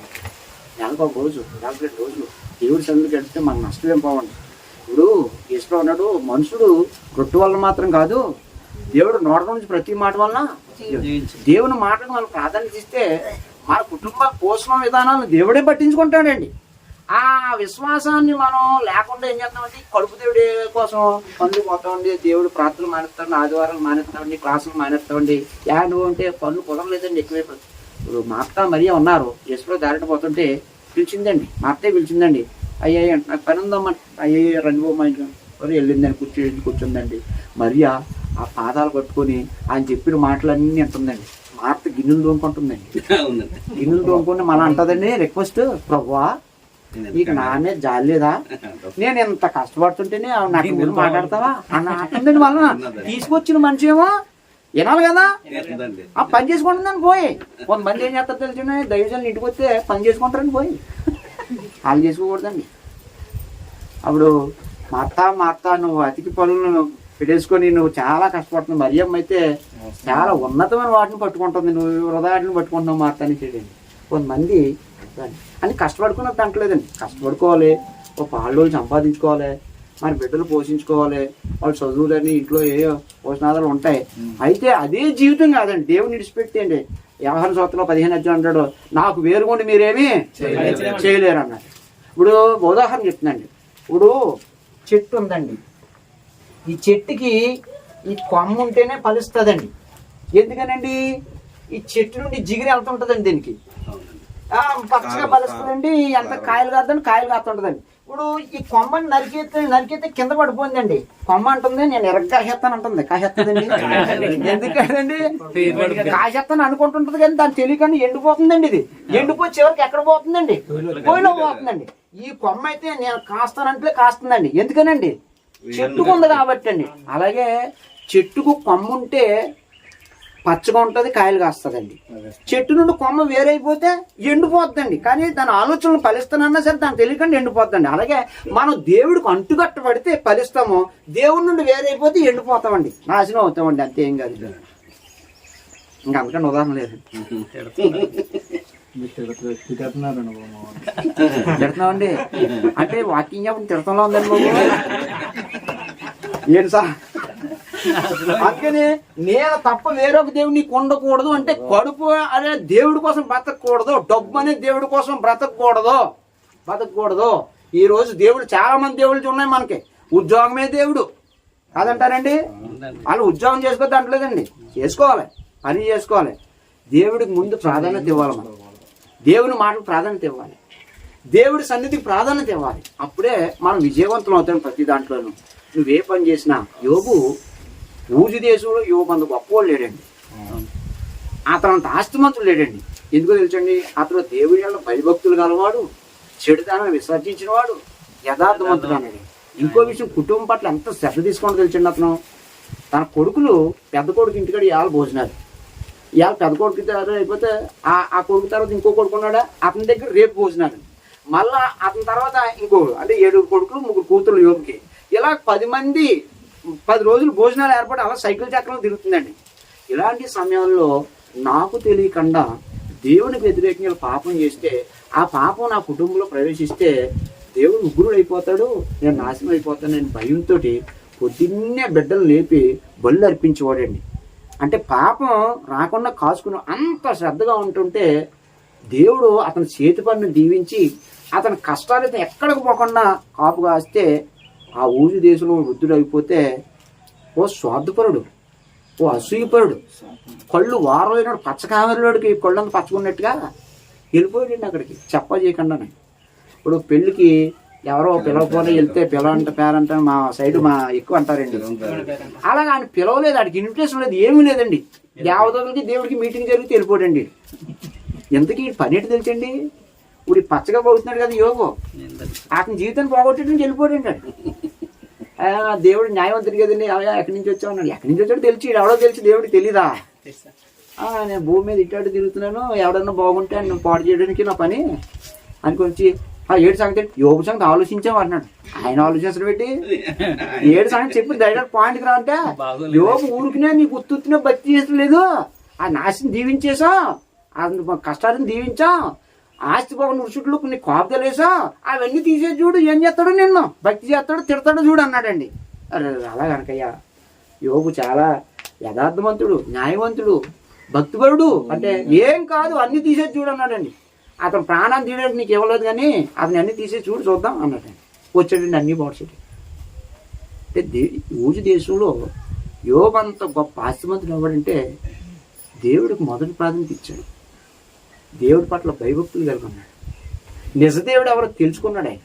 నెలకు 1 రోజు, 2 రోజులు దేవుడి సన్నిధికి వెళ్తే మనకు నష్టం ఏం పోవండి. ఇప్పుడు ఈశ్వరు అన్నాడు మనుషుడు రొట్టె వల్ల మాత్రం కాదు, దేవుడు నోట నుంచి ప్రతి మాట వలన దేవుని మాటను మనం ప్రాధాన్యత ఇస్తే మన కుటుంబ పోషణ విధానాలను దేవుడే పట్టించుకుంటాడండి. ఆ విశ్వాసాన్ని మనం లేకుండా ఏం చేస్తామంటే కడుపు దేవుడి కోసం పనులు పోతామండి. దేవుడు ప్రార్థనలు మానేస్తామండి, ఆదివారాలు మానేస్తామండి, క్లాసులు మానేస్తామండి. నువ్వు అంటే పనులు కుదరలేదండి ఎక్కువైపు. ఇప్పుడు మా అత్త మరియా ఉన్నారు, ఎసులో దారిట పోతుంటే పిలిచిందండి. మా అత్తయ్య పిలిచిందండి. అయ్యాయి అంటే నాకు పని ఉందమ్మా. అయ్యాయి రండిపోమ్మా ఇంట్లో వెళ్ళిందని కూర్చుందండి. మరియా ఆ పాదాలు పట్టుకొని ఆయన చెప్పిన మాటలన్నీ అంటుందండి. మా అత్త గిన్నెలు తోముకుంటుందండి. గిన్నెలు తోముకొని మళ్ళీ అంటదండి రిక్వెస్ట్, ప్రభువా నీకు నా మీద జాలి లేదా? నేను ఎంత కష్టపడుతుంటేనే నాకు ముందు మాట్లాడతావా అన్న అంటుందండి. మళ్ళా తీసుకొచ్చిన మనిషి ఏమో వినాలి కదా, ఆ పని చేసుకుంటుందని పోయి. కొంతమంది ఏం చేస్తారు తెలిసిన దైవజనులు ఇంటికి వస్తే పని చేసుకుంటారని పోయి వాళ్ళు చేసుకోకూడదండి. అప్పుడు మా అత్త నువ్వు అతికి పనులను పెట్టేసుకొని నువ్వు చాలా కష్టపడుతున్నావు. మరియమ్మ అయితే చాలా ఉన్నతమైన వాటిని పట్టుకుంటుంది, నువ్వు హృదయాన్ని పట్టుకుంటున్నావు మా అత్త అని చేయండి. కొంతమంది అని కష్టపడుకున్నది అంటలేదండి. కష్టపడుకోవాలి, ఒక పాళ్ళు సంపాదించుకోవాలి, మరి బిడ్డలు పోషించుకోవాలి, వాళ్ళు చదువులని ఇంట్లో ఏ పోషణాదాలు ఉంటాయి. అయితే అదే జీవితం కాదండి. దేవుని విడిచిపెట్టి అండి వ్యవహార సూత్రంలో 15 అధ్యాయం అంటాడు, నాకు వేరుగుండి మీరేమీ చేయలేరు అన్నాడు. ఇప్పుడు ఉదాహరణ చెప్తుందండి. ఇప్పుడు చెట్టు ఉందండి, ఈ చెట్టుకి ఈ కొమ్మ ఉంటేనే ఫలిస్తుందండి. ఎందుకనండి? ఈ చెట్టు నుండి జిగిరి వెళ్తుంటుందండి, దీనికి పచ్చగా ఫలిస్తుందండి. ఎంత కాయలు కాదండి, కాయలు కాస్తుంటుందండి. ఇప్పుడు ఈ కొమ్మని నరికేస్తే కింద పడిపోయిందండి. కొమ్మ అంటుంది నేను ఎరగ్గాసేస్తాను అంటుంది, కాసేస్తుందండి. ఎందుకండి కాసేస్తాను అనుకుంటుంటది కానీ దాన్ని తెలియకుండా ఎండిపోతుందండి. ఇది ఎండిపోయి చివరికి ఎక్కడ పోతుందండి? పోయిలో పోతుందండి. ఈ కొమ్మ అయితే నేను కాస్తానంటే కాస్తుందండి. ఎందుకనండి? చెట్టుకు ఉంది కాబట్టి అండి. అలాగే చెట్టుకు కొమ్మ ఉంటే పచ్చగా ఉంటుంది, కాయలు కాస్తుందండి. చెట్టు నుండి కొమ్మ వేరైపోతే ఎండిపోతుందండి. కానీ దాని ఆలోచనలు ఫలిస్తానన్నా సరే దాన్ని తెలియకుండా ఎండిపోతుందండి. అలాగే మనం దేవుడికి అంటుకట్టబడితే ఫలిస్తాము, దేవుడి నుండి వేరైపోతే ఎండిపోతామండి, నాశనం అవుతామండి. అంతే, ఏం కాదు. ఇంకా అందుకని ఉదాహరణ లేదు. తిడుతున్నామండి అంటే వాకింగ్ చెప్పండి తిడతంలో ఉందండి బాబు. ఏంటి సార్ అందుకని నేను తప్ప వేరొక దేవుడు నీకు ఉండకూడదు అంటే కడుపు అనే దేవుడి కోసం బ్రతకూడదు, డబ్బు అనే దేవుడి కోసం బ్రతకూడదు. ఈ రోజు దేవుడు చాలా మంది దేవుళ్ళు ఉన్నాయి మనకి. ఉద్యోగమే దేవుడు కాదంటారండి. వాళ్ళు ఉద్యోగం చేసుకోవద్దు అంటలేదండి, చేసుకోవాలి, పని చేసుకోవాలి. దేవుడికి ముందు ప్రాధాన్యత ఇవ్వాలి, మనం దేవుని మాటకు ప్రాధాన్యత ఇవ్వాలి, దేవుడి సన్నిధికి ప్రాధాన్యత ఇవ్వాలి. అప్పుడే మనం విజయవంతం అవుతాం ప్రతి దాంట్లోనూ. నువ్వే పని చేసినా. యోబు ఊజు దేశంలో యోబు అంత గొప్పవాళ్ళు లేడండి, అతను అంత ఆస్తిమంతుడు లేడండి. ఎందుకో తెలుసండి, అతను దేవుడి వల్ల భయభక్తులు గలవాడు, చెడుతనం విసర్జించిన వాడు, యథార్థవంతుడు అన్నాడు. ఇంకో విషయం, కుటుంబం పట్ల ఎంత శ్రద్ధ తీసుకోవడం తెలిసిండి. అతను తన కొడుకులు, పెద్ద కొడుకు ఇంటికాడ ఇవాళ భోజనాలు, ఇవాళ పెద్ద కొడుకు అయిపోతే ఆ కొడుకు తర్వాత ఇంకో కొడుకు ఉన్నాడా, అతని దగ్గర రేపు భోజనాలు. మళ్ళా అతని తర్వాత ఇంకో అంటే 7 కొడుకులు 3 కూతురు యోబుకి. ఇలా 10 మంది 10 రోజులు భోజనాలు ఏర్పడి అలా సైకిల్ చక్రం తిరుగుతుందండి. ఇలాంటి సమయంలో నాకు తెలియకుండా దేవునికి వ్యతిరేకంగా పాపం చేస్తే, ఆ పాపం నా కుటుంబంలో ప్రవేశిస్తే దేవుడు ఉగ్రుడు అయిపోతాడు, నేను నాశనం అయిపోతాను నేను భయంతో పొద్దున్నే బిడ్డలు లేపి బళ్ళు అర్పించేవాడండి. అంటే పాపం రాకుండా కాసుకుని అంత శ్రద్ధగా ఉంటుంటే దేవుడు అతని చేతి పనిని దీవించి అతని కష్టాలైతే ఎక్కడికి పోకుండా కాపు కాస్తే ఆ ఊరు దేశంలో వృద్ధుడు అయిపోతే ఓ స్వార్థపరుడు, ఓ అసూయపరుడు, కళ్ళు వారలేనాడు పచ్చకామెరలోడికి కళ్ళంతా పచ్చకున్నట్టుగా వెళ్ళిపోయాడండి అక్కడికి చెప్ప చేయకుండానే. ఇప్పుడు పెళ్ళికి ఎవరో పిలవకపోతే వెళ్తే పిలవంట పేరంట మా సైడ్ మా ఎక్కువ అంటారండి. అలాగా ఆయన పిలవలేదు, ఆడికి ఇన్విటేషన్ లేదు, ఏమీ లేదండి. దేవతలకి దేవుడికి మీటింగ్ జరిగితే వెళ్ళిపోయాడండి. ఎంతకీ పని ఏంటి తెలుసండి, ఇప్పుడు పచ్చగా పోతున్నాడు కదా యోగు, అతని జీవితాన్ని పోగొట్టేటని వెళ్ళిపోయాడండి. దేవుడు న్యాయవంతుడు కదండి, అలాగా ఎక్కడి నుంచి వచ్చావు అన్నాడు. ఎక్కడి నుంచి వచ్చాడో తెలిసి ఎవడో తెలిసి దేవుడికి తెలీదా? నేను భూమి మీద ఇట్టాడు తిరుగుతున్నాను, ఎవడన్నా బాగుంటే ఆయన పాడు చేయడానికి నా పని అని కొంచెం 7 సంగతి యోగు సంగతి ఆలోచించాము అన్నాడు. ఆయన ఆలోచించడం పెట్టి 7 సంగతి చెప్పి డైరెక్ట్ పాయింట్కి రా అంటే, యోగు ఊరికినే నీకు ఉత్తునే భక్తి చేసలేదు, ఆ నాశనం దీవించేసాం, అందుకు కష్టాలను దీవించాం, ఆస్తి పోక నురుచుట్లు కొన్ని కాపుదలు వేసా, అవన్నీ తీసేసి చూడు ఏం చేస్తాడో, నిన్ను భక్తి చేస్తాడో తిడతాడో చూడు అన్నాడండి. అరే అలా కనుకయ్యా యోగు చాలా యథార్థవంతుడు, న్యాయవంతుడు, భక్తిపరుడు. అంటే ఏం కాదు అన్ని తీసేసి చూడు అన్నాడండి. అతను ప్రాణాన్ని తీయడానికి నీకు ఇవ్వలేదు కానీ అతను అన్ని తీసేసి చూడు చూద్దాం అన్నాడండి. వచ్చాడండి అన్ని బాడ్చాడు. అంటే ఊజు దేశంలో యోబు అంత గొప్ప ఆస్తిమంతుడు ఎవడంటే దేవుడికి మొదటి ప్రాధాన్యత ఇచ్చాడు, దేవుడి పట్ల భయభక్తులు కలిగి ఉన్నాడు, నిజదేవుడు ఎవరో తెలుసుకున్నాడు. ఆయన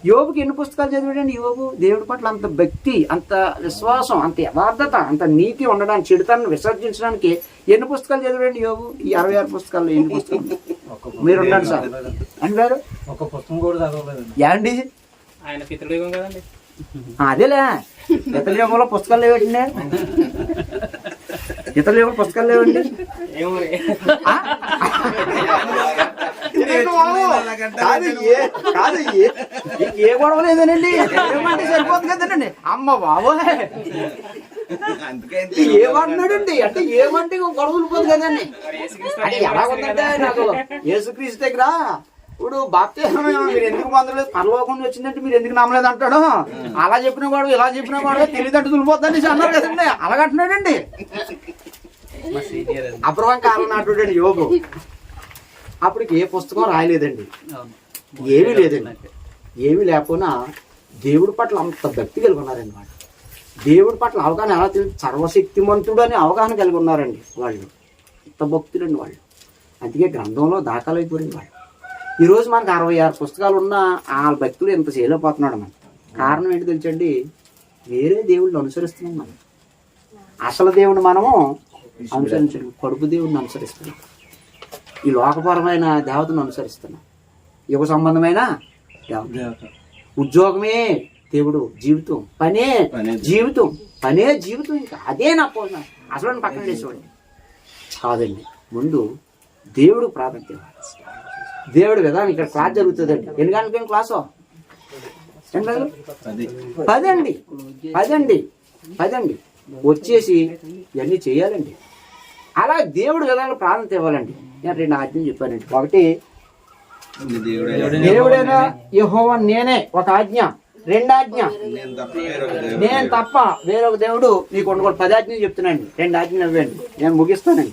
యోబుకి ఎన్ని పుస్తకాలు చదివాడండి యోబు? దేవుడి పట్ల అంత భక్తి, అంత విశ్వాసం, అంత యథార్థత, అంత నీతి ఉండడానికి, చెడుతాన్ని విసర్జించడానికి ఎన్ని పుస్తకాలు చదివాడండి యోబు? ఈ 66 పుస్తకాల్లో ఎన్ని పుస్తకాలు మీరు ఉండండి సార్ అని గారు? ఒక పుస్తకం కూడా చదవలేదండి. ఏండి ఆయన పితృయుగం కదండి. అదేలే, ఇతర యుగంలో పుస్తకాలు లేవండి, ఇతర యుగంలో పుస్తకాలు లేవండి. కాదు ఏ గొడవ లేదనండి, ఏమంటే సరిపోతుంది కదండి. అమ్మ బాబోయ్ ఏమన్నాడండి అంటే ఏమంటే గొడవలు పోదు కదండి. అంటే ఎలా ఉందంటే నాకు యేసుక్రీస్తు దగ్గర ఇప్పుడు బాప్తిస్మం మీరు ఎందుకు పొందలేదు, పరలోకం వచ్చిందంటే మీరు ఎందుకు నమ్మలేదు అంటాడు. అలా చెప్పిన వాడు ఇలా చెప్పిన వాడు తెలియదంటే తులిపోద్దని అన్నారు కదండి. అలాగంటున్నాడండి. అప్రవం కాలం నాటుడండి యోగు. అప్పటికి ఏ పుస్తకం రాయలేదండి, ఏమీ లేదండి. ఏమీ లేకపోయినా దేవుడి పట్ల అంత భక్తి కలిగి ఉన్నారండి వాళ్ళు. దేవుడి పట్ల అవగాహన ఎలా తెలియదు, సర్వశక్తిమంతుడు అని అవగాహన కలిగి ఉన్నారండి వాళ్ళు. అంత భక్తులండి వాళ్ళు. అందుకే గ్రంథంలో దాఖలు అయిపోయింది వాళ్ళు. ఈరోజు మనకు 66 పుస్తకాలు ఉన్న ఆ భక్తులు ఎంత చేయలేకపోతున్నాడు మనం. కారణం ఏంటి తెలుసండి, వేరే దేవుళ్ళని అనుసరిస్తున్నాం మనం. అసలు దేవుడిని మనము అనుసరించడం, కడుపు దేవుడిని అనుసరిస్తున్నాం, ఈ లోకపరమైన దేవతను అనుసరిస్తున్నాం, యుగ సంబంధమైన దేవత. ఉద్యోగమే దేవుడు, జీవితం పనే జీవితం, పనే జీవితం, ఇంకా అదే నా పోషణ. అసలు పక్కన వేసేవాడిని కాదండి. ముందు దేవుడు ప్రాధాన్యత ఇవ్వాలి. దేవుడి విధానం ఇక్కడ క్లాస్ జరుగుతుందండి. ఎన్ని గంటలకి క్లాసు? 10 వచ్చేసి ఇవన్నీ చేయాలండి. అలా దేవుడు విధానాలు ప్రాధాన్యత ఇవ్వాలండి. నేను 2 ఆజ్ఞలు చెప్పానండి. ఒకటి దేవుడైనా యెహోవా నేనే ఒక ఆజ్ఞ. 2 ఆజ్ఞ నేను తప్ప వేరొక దేవుడు నీకు ఉండకూడదు. 10 ఆజ్ఞలు చెప్తున్నాండి. 2 ఆజ్ఞలు ఇవ్వండి. నేను ముగిస్తానండి.